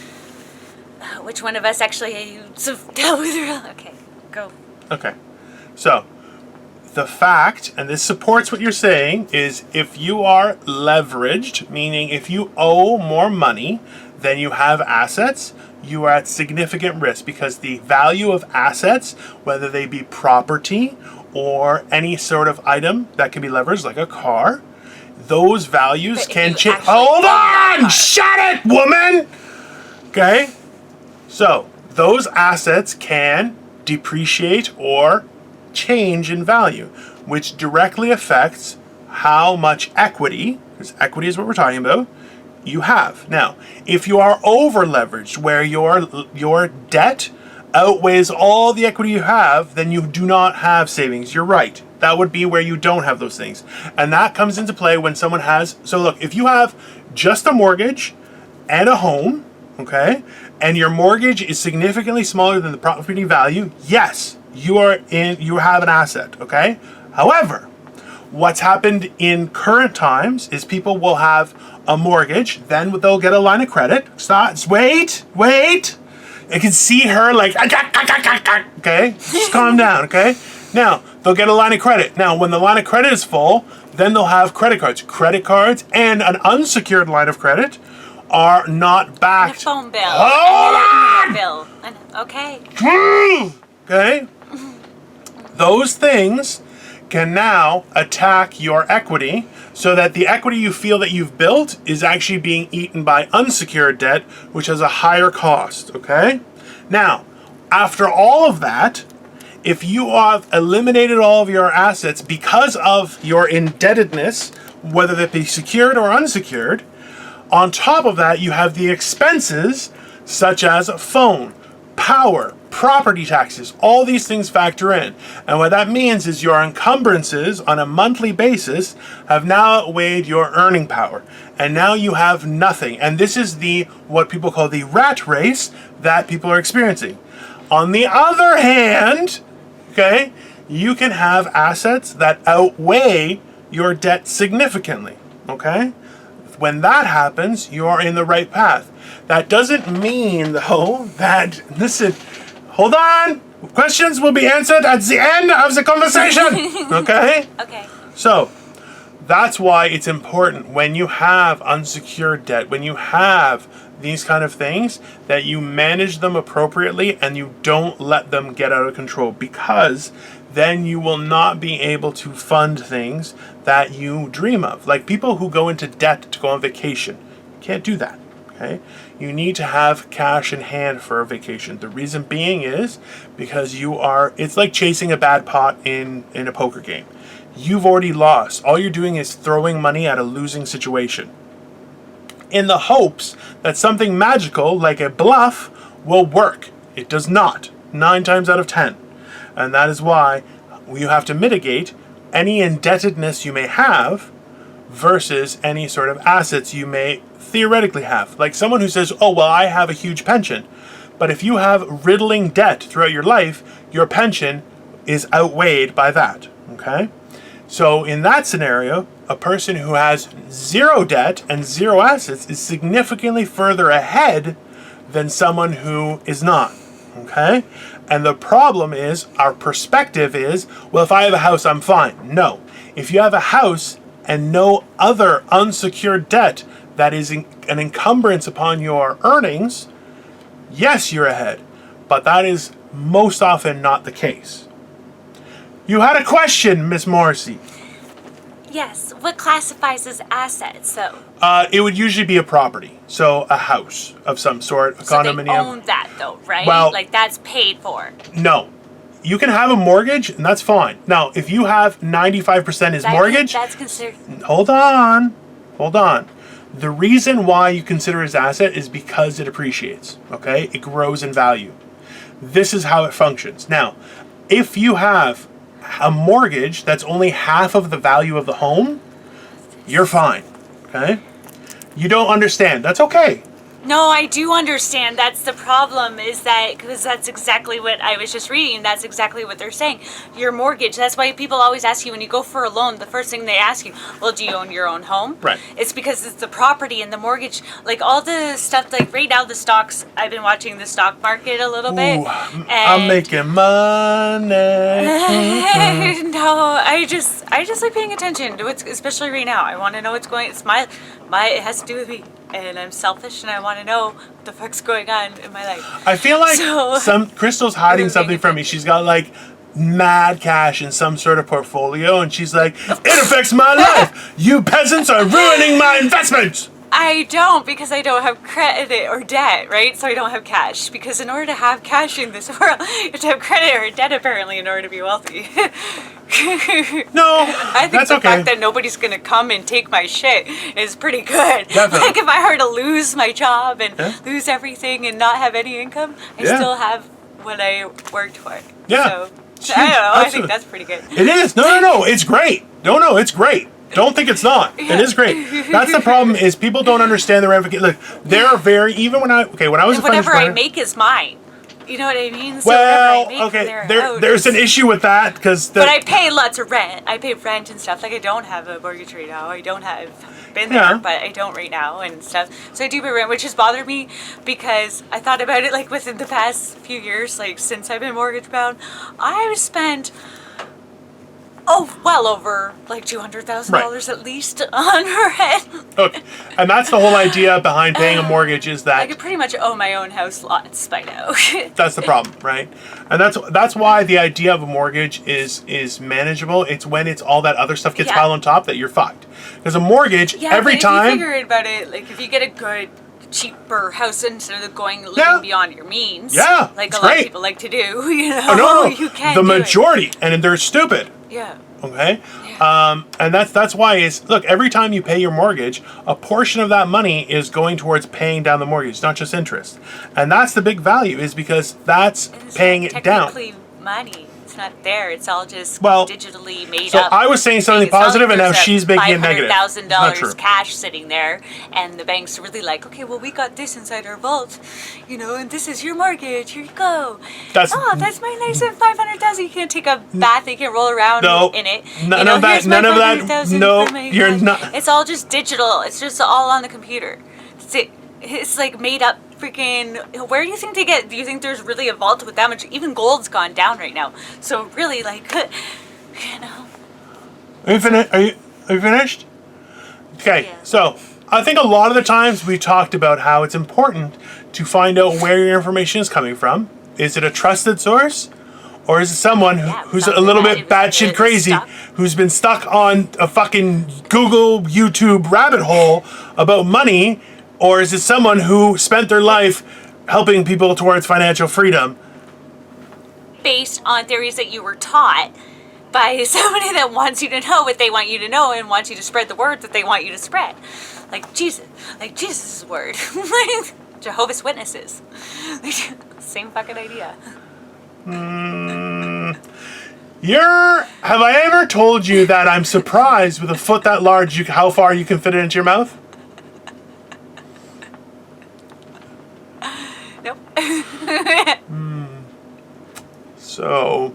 Which one of us actually? Okay, go. Okay, so the fact, and this supports what you're saying, is if you are leveraged, meaning if you owe more money than you have assets, you are at significant risk because the value of assets, whether they be property or any sort of item that can be leveraged, like a car, those values can change. Hold on! Shut it, woman! Okay? So, those assets can depreciate or change in value, which directly affects how much equity, because equity is what we're talking about, you have. Now, if you are over leveraged, where your debt outweighs all the equity you have, then you do not have savings. You're right. That would be where you don't have those things. And that comes into play when someone has, so look, if you have just a mortgage and a home, okay, and your mortgage is significantly smaller than the property value, yes, you have an asset, okay? However, what's happened in current times is people will have a mortgage, then they'll get a line of credit. Wait. I can see her like, okay? Just calm down, okay? Now, they'll get a line of credit. Now, when the line of credit is full, then they'll have credit cards. Credit cards and an unsecured line of credit are not backed. And a phone bill. Hold on! Bill. Okay. Okay? Those things can now attack your equity so that the equity you feel that you've built is actually being eaten by unsecured debt, which has a higher cost, okay? Now, after all of that, if you have eliminated all of your assets because of your indebtedness, whether that be secured or unsecured, on top of that, you have the expenses such as a phone, power, property taxes, all these things factor in. And what that means is your encumbrances on a monthly basis have now outweighed your earning power. And now you have nothing. And this is what people call the rat race that people are experiencing. On the other hand, okay, you can have assets that outweigh your debt significantly, okay? When that happens, you're in the right path. That doesn't mean, though, that, listen, hold on. Questions will be answered at the end of the conversation. Okay? Okay. So, that's why it's important when you have unsecured debt, when you have these kind of things, that you manage them appropriately and you don't let them get out of control, because then you will not be able to fund things that you dream of. Like people who go into debt to go on vacation. You can't do that. Okay? You need to have cash in hand for a vacation. The reason being is because it's like chasing a bad pot in a poker game. You've already lost. All you're doing is throwing money at a losing situation in the hopes that something magical like a bluff will work. It does not. 9 times out of 10. And that is why you have to mitigate any indebtedness you may have versus any sort of assets you may theoretically have. Like someone who says, oh, well, I have a huge pension. But if you have riddling debt throughout your life, your pension is outweighed by that, okay? So in that scenario, a person who has zero debt and zero assets is significantly further ahead than someone who is not, okay? And the problem is, our perspective is, well, if I have a house, I'm fine. No. If you have a house and no other unsecured debt that is an encumbrance upon your earnings, yes, you're ahead. But that is most often not the case. You had a question, Miss Morency. Yes. What classifies as assets? So. It would usually be a property, so a house of some sort, a So condominium. they own that, though, right? Well, like that's paid for. No. You can have a mortgage, and that's fine. Now, if you have 95% is mortgage... That's considered... Hold on. The reason why you consider it as asset is because it appreciates, okay? It grows in value. This is how it functions. Now, if you have a mortgage that's only half of the value of the home, you're fine, okay? You don't understand. That's okay. No, I do understand. That's the problem, is that, because that's exactly what I was just reading. That's exactly what they're saying. Your mortgage, that's why people always ask you when you go for a loan, the first thing they ask you, well, do you own your own home? Right. It's because it's the property and the mortgage, like all the stuff, like right now the stocks, I've been watching the stock market a little bit. Ooh, I'm making money. No, I just like paying attention to what's, especially right now. I want to know what's going, it's my, it has to do with me. And I'm selfish, and I want to know what the fuck's going on in my life. I feel like Crystal's hiding something from me. She's got like mad cash in some sort of portfolio, and she's like, "It affects my life. You peasants are ruining my investments." I don't, because I don't have credit or debt, right? So I don't have cash. Because in order to have cash in this world, you have to have credit or debt, apparently, in order to be wealthy. No, I think the fact that nobody's going to come and take my shit is pretty good. Definitely. Like, if I were to lose my job and lose everything and not have any income, I still have what I worked for. Yeah. So, I don't know. I think that's pretty good. It is. No. It's great. No, it's great. Don't think it's not. It is great. That's the problem, is people don't understand the ramifications. Look, they're very, even when I was a whatever financial I make is mine. You know what I mean? So well, I make there's an issue with that, because... But I pay lots of rent. I pay rent and stuff. Like, I don't have a mortgage right now. I don't have been there, but I don't right now and stuff. So I do pay rent, which has bothered me, because I thought about it, like, within the past few years, like, since I've been mortgage bound, I've spent... well over like $200,000 at least on rent. Okay. And that's the whole idea behind paying a mortgage, is that I could pretty much own my own house lots by now. that's the problem, right? And that's why the idea of a mortgage is manageable. It's when it's all that other stuff gets piled on top that you're fucked. Because a mortgage, every time... if you figure about it, like if you get a good, cheaper house instead of living beyond your means, like a lot of people like to do, you know, you can't the majority, and they're stupid. Yeah. Okay. Yeah. And that's why look, every time you pay your mortgage, a portion of that money is going towards paying down the mortgage, not just interest. And that's the big value, is because that's paying it down. Technically money. It's not there. It's all just digitally made so up. So I was saying something positive, and now she's making it negative. $500,000 cash sitting there, and the bank's really like, okay, well, we got this inside our vault, you know, and this is your mortgage. Here you go. That's my nice $500,000. You can't take a bath. You can't roll around in it. None of that. None of that. No, you're not. It's all just digital. It's just all on the computer. It's like made up. Freaking, where do you think they get? Do you think there's really a vault with that much? Even gold's gone down right now. So really, like, you know. Are you finished? Okay, so I think a lot of the times we talked about how it's important to find out where your information is coming from. Is it a trusted source? Or is it someone who's a little bit batshit crazy, who's been stuck on a fucking Google, YouTube rabbit hole about money? Or is it someone who spent their life helping people towards financial freedom? Based on theories that you were taught by somebody that wants you to know what they want you to know and wants you to spread the word that they want you to spread. Like Jesus' word. Like Jehovah's Witnesses. Same fucking idea. Have I ever told you that I'm surprised with a foot that large how far you can fit it into your mouth? Nope. So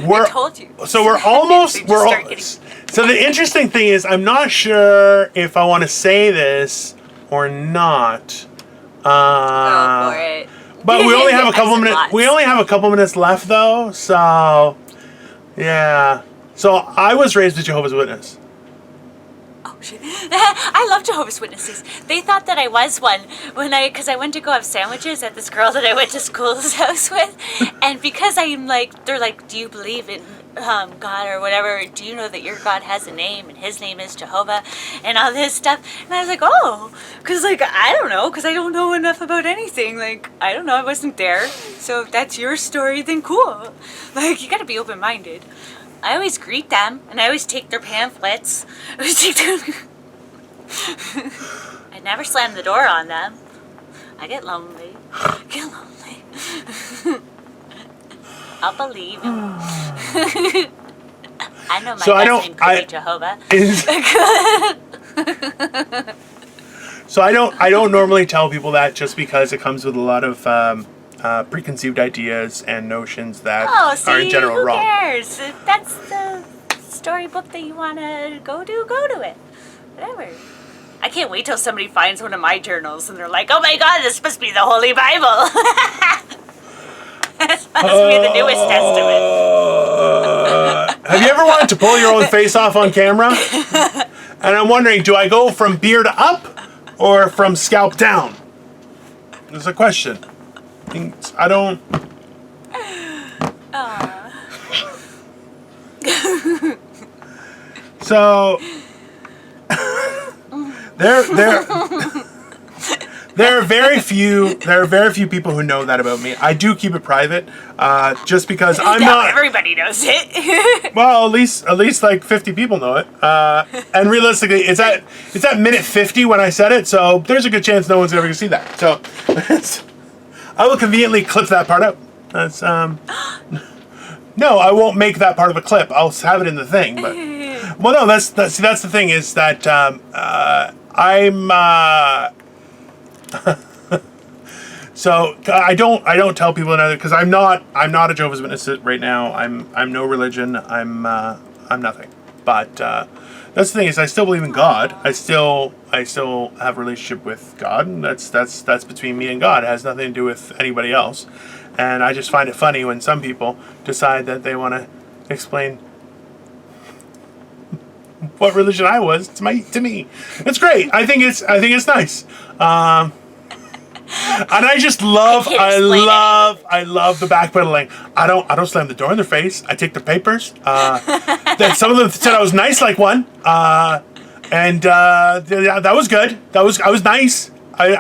we're I told you. So we're almost They just start getting- So the interesting thing is, I'm not sure if I want to say this or not. Go for it. But we only have a couple I said minutes. lots. We only have a couple minutes left, though. So, yeah. So I was raised a Jehovah's Witness. Oh shit! I love Jehovah's Witnesses. They thought that I was one because I went to go have sandwiches at this girl that I went to school's house with, and because I'm like, they're like, "Do you believe in God or whatever? Do you know that your God has a name and His name is Jehovah and all this stuff?" And I was like, "Oh, because like I don't know, because I don't know enough about anything. Like I don't know, I wasn't there. So if that's your story, then cool. Like you got to be open minded." I always greet them, and I always take their pamphlets. I always take them. I never slam the door on them. I get lonely. I'll believe it. I know my best name could be Jehovah. So I don't normally tell people that, just because it comes with a lot of preconceived ideas and notions that are in general wrong. Who cares? If that's the storybook that you want to go to it. Whatever. I can't wait till somebody finds one of my journals and they're like, "Oh my God, this must be the Holy Bible." This must be the newest testament. Have you ever wanted to pull your own face off on camera? And I'm wondering, do I go from beard up or from scalp down? There's a question. I don't. So there are very few people who know that about me. I do keep it private, just because I'm not. Everybody knows it. Well, at least like 50 people know it. And realistically, it's at minute 50 when I said it, so there's a good chance no one's ever gonna see that. So I will conveniently clip that part out. That's no, I won't make that part of a clip. I'll have it in the thing. But well, no, that's the thing is that I'm. So I don't tell people another, because I'm not a Jehovah's Witness right now. I'm no religion. I'm nothing. But that's the thing is, I still believe in God. I still have a relationship with God, and that's between me and God. It has nothing to do with anybody else. And I just find it funny when some people decide that they want to explain what religion I was to me. It's great. I think it's nice. And I just love I love the backpedaling. I don't slam the door in their face. I take their papers. That some of them said I was nice, like one. And yeah, that was good. I was nice. I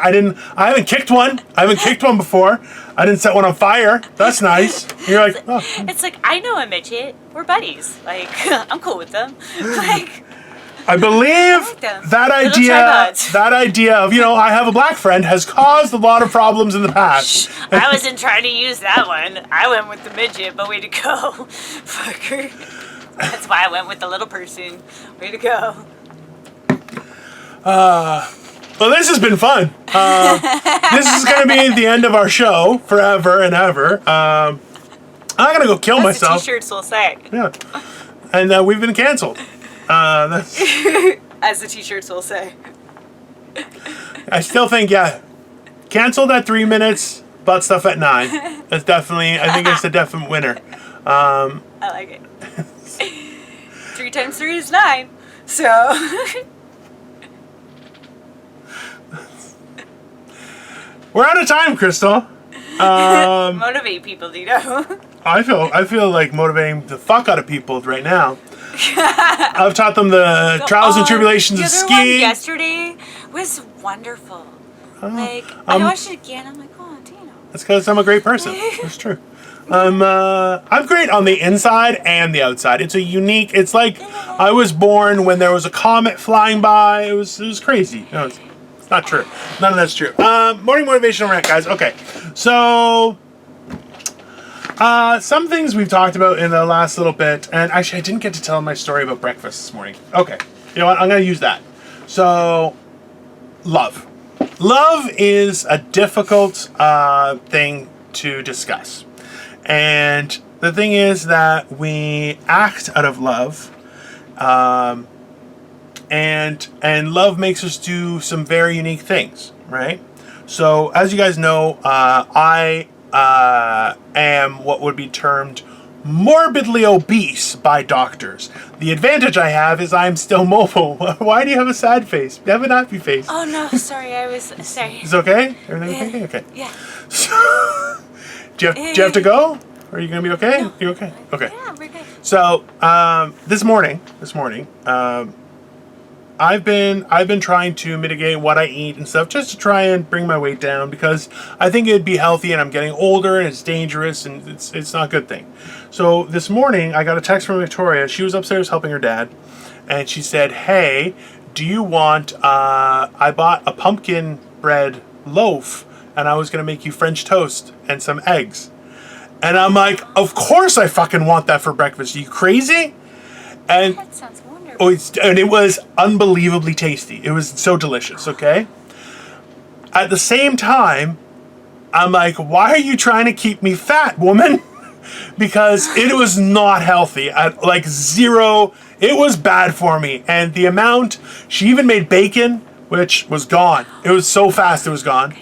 haven't kicked one. I haven't kicked one before. I didn't set one on fire. That's nice. You're like, oh. It's like, I know a midget. We're buddies. Like, I'm cool with them. Like, I believe that idea of, I have a black friend has caused a lot of problems in the past. I wasn't trying to use that one. I went with the midget, but way to go. Fucker. That's why I went with the little person. Way to go. Well, this has been fun. This is going to be the end of our show forever and ever. I'm going to go kill myself. The t-shirts will say. Yeah. And we've been canceled. As the t-shirts will say. I still think, canceled at 3 minutes, butt stuff at 9. That's definitely, I think it's a definite winner. I like it. 3 times 3 is 9. So... We're out of time, Crystal. Motivate people, Dino. I feel like motivating the fuck out of people right now. I've taught them the trials and tribulations of skiing. The other one yesterday was wonderful. I watched it again. I'm like, oh, Dino. That's because I'm a great person. That's true. I'm great on the inside and the outside. It's a unique. It's like I was born when there was a comet flying by. It was crazy. It's not true. None of that's true. Morning Motivational Rant, guys. Okay. So, some things we've talked about in the last little bit, and actually I didn't get to tell my story about breakfast this morning. Okay. You know what? I'm going to use that. So, love love is a difficult thing to discuss. And the thing is that we act out of love. And love makes us do some very unique things, right? So, as you guys know, I am what would be termed morbidly obese by doctors. The advantage I have is I'm still mobile. Why do you have a sad face? You have an happy face. Oh no, sorry, I was sorry. It's okay? Everything okay? Okay. Yeah. So, do you have to go? Or are you gonna be okay? No. You okay? Okay. Yeah, we're good. So this morning, I've been trying to mitigate what I eat and stuff just to try and bring my weight down because I think it'd be healthy, and I'm getting older and it's dangerous and it's not a good thing. So this morning I got a text from Victoria. She was upstairs helping her dad, and she said, "Hey, do you want? I bought a pumpkin bread loaf, and I was gonna make you French toast and some eggs." And I'm like, "Of course I fucking want that for breakfast. Are you crazy?" And That sounds wonderful. and it was unbelievably tasty. It was so delicious, okay? At the same time, I'm like, why are you trying to keep me fat, woman? Because it was not healthy. Like zero. It was bad for me. And the amount, she even made bacon, which was gone. It was so fast it was gone.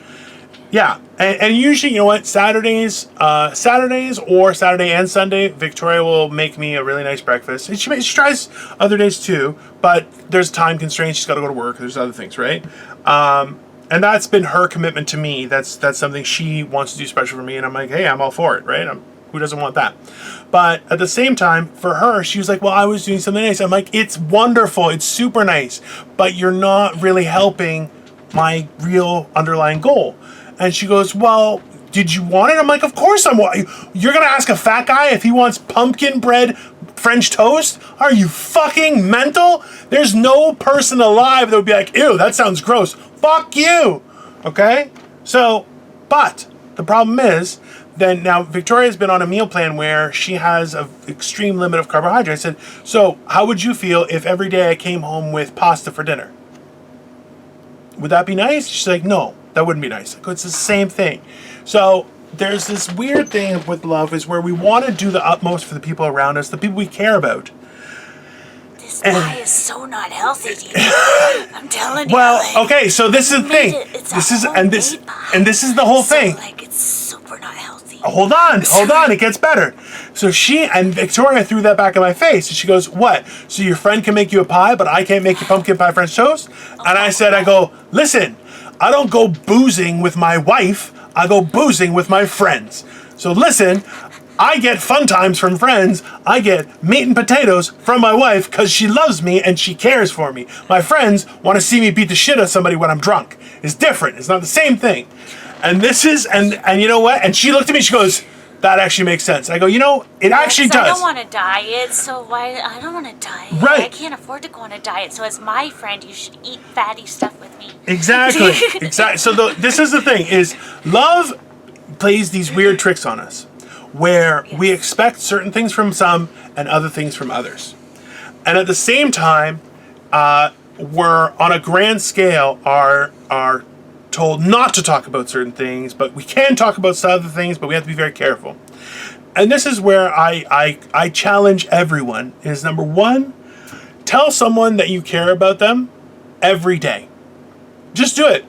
Yeah, and usually, you know what, Saturdays or Saturday and Sunday, Victoria will make me a really nice breakfast. And she tries other days too, but there's time constraints. She's got to go to work. There's other things, right? And that's been her commitment to me. That's something she wants to do special for me, and I'm like, hey, I'm all for it, right? Who doesn't want that? But at the same time, for her, she was like, well, I was doing something nice. I'm like, it's wonderful. It's super nice, but you're not really helping my real underlying goal. And she goes, well, did you want it? I'm like, of course I'm want. You're going to ask a fat guy if he wants pumpkin bread French toast? Are you fucking mental? There's no person alive that would be like, ew, that sounds gross. Fuck you. Okay? So, but the problem is, then now Victoria's been on a meal plan where she has an extreme limit of carbohydrates. I said, so how would you feel if every day I came home with pasta for dinner? Would that be nice? She's like, no. That wouldn't be nice. It's the same thing. So there's this weird thing with love is where we want to do the utmost for the people around us, the people we care about. This pie is so not healthy, Dino. I'm telling you. Well, okay, so this is the thing. This is the whole thing. Like it's super not healthy. Hold on, it gets better. So she and Victoria threw that back in my face, and she goes, what? So your friend can make you a pie, but I can't make you pumpkin pie French toast? And I said, listen, I don't go boozing with my wife, I go boozing with my friends. So listen, I get fun times from friends, I get meat and potatoes from my wife because she loves me and she cares for me. My friends want to see me beat the shit out of somebody when I'm drunk. It's different, it's not the same thing. And this is, and you know what? And she looked at me, she goes, that actually makes sense. I go, it actually does. I don't want to diet, so I don't want to diet. Right. I can't afford to go on a diet, so as my friend, you should eat fatty stuff with me. Exactly. So this is the thing, is love plays these weird tricks on us, where we expect certain things from some and other things from others. And at the same time, we're on a grand scale are told not to talk about certain things, but we can talk about some other things, but we have to be very careful. And this is where I challenge everyone is, number one, tell someone that you care about them every day. Just do it.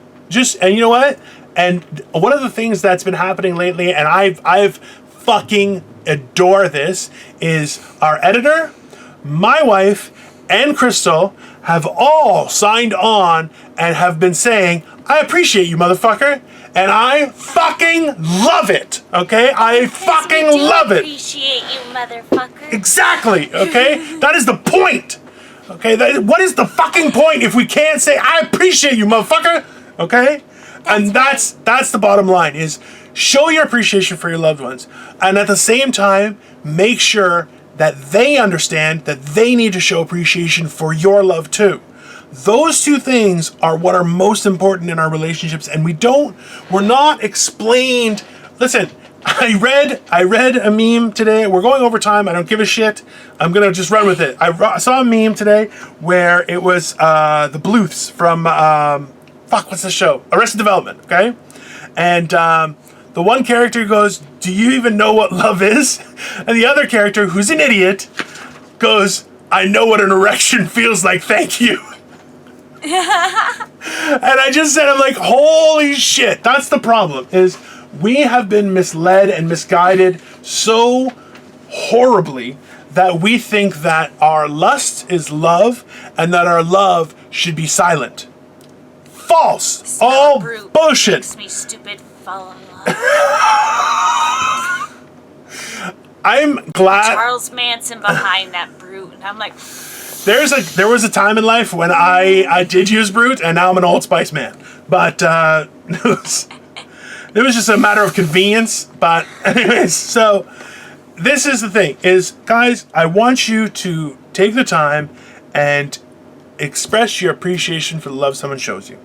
And you know what? And one of the things that's been happening lately, and I've fucking adore this, is our editor, my wife, and Crystal have all signed on and have been saying, I appreciate you, motherfucker. And I fucking love it. Okay? I fucking love it. Appreciate you, motherfucker. Exactly. Okay? That is the point. Okay? What is the fucking point if we can't say, I appreciate you, motherfucker? Okay? That's the bottom line, is show your appreciation for your loved ones. And at the same time, make sure that they understand that they need to show appreciation for your love too. Those two things are what are most important in our relationships, and we're not explained. Listen, I read a meme today. We're going over time. I don't give a shit. I'm going to just run with it. I saw a meme today where it was the Bluths from fuck, what's the show? Arrested Development, okay? And the one character goes, do you even know what love is? And the other character, who's an idiot, goes, I know what an erection feels like, thank you. And I just said, I'm like, holy shit. That's the problem, is we have been misled and misguided so horribly that we think that our lust is love and that our love should be silent. False. All bullshit. Makes me stupid. Fall in love. I'm glad Charles Manson behind that brute, and I'm like, there was a time in life when I did use Brute, and now I'm an Old Spice man. But it was just a matter of convenience. But anyways, so this is the thing: is guys, I want you to take the time and express your appreciation for the love someone shows you,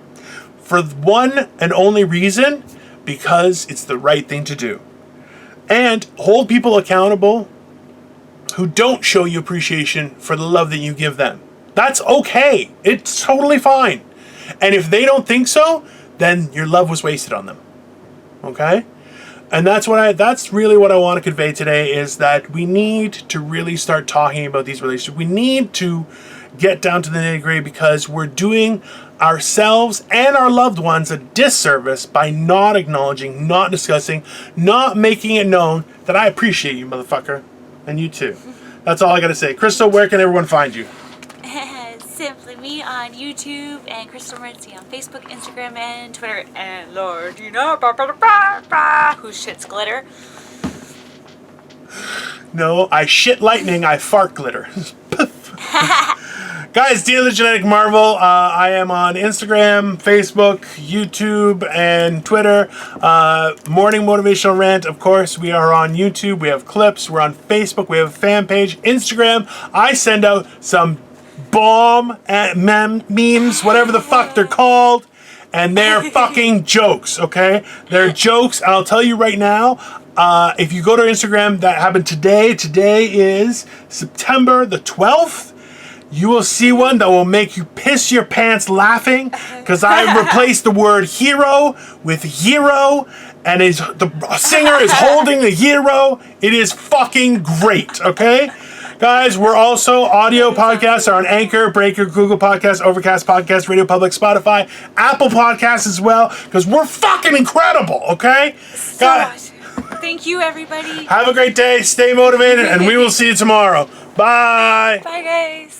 for one and only reason, because it's the right thing to do. And hold people accountable who don't show you appreciation for the love that you give them. That's okay. It's totally fine. And if they don't think so, then your love was wasted on them. Okay? And that's really what I want to convey today, is that we need to really start talking about these relationships. We need to get down to the nitty-gritty, because we're doing ourselves and our loved ones a disservice by not acknowledging, not discussing, not making it known that I appreciate you, motherfucker. And you too. That's all I gotta say. Crystal, where can everyone find you? Simply me on YouTube, and Crystal Morency on Facebook, Instagram, and Twitter, and Lord Dino, who shits glitter. No, I shit lightning, I fart glitter. Guys, Dino the Genetic Marvel. I am on Instagram, Facebook, YouTube, and Twitter. Morning Motivational Rant, of course. We are on YouTube. We have clips. We're on Facebook. We have a fan page. Instagram. I send out some bomb memes, whatever the fuck they're called. And they're fucking jokes, okay? They're jokes. And I'll tell you right now, if you go to Instagram, that happened today. Today is September the 12th. You will see one that will make you piss your pants laughing, because I replaced the word hero with hero, and the singer is holding the hero. It is fucking great, okay? Guys, we're also audio podcasts are on Anchor, Breaker, Google Podcasts, Overcast Podcasts, Radio Public, Spotify, Apple Podcasts as well, because we're fucking incredible, okay? So awesome. Thank you, everybody. Have a great day. Stay motivated, and we will see you tomorrow. Bye. Bye, guys.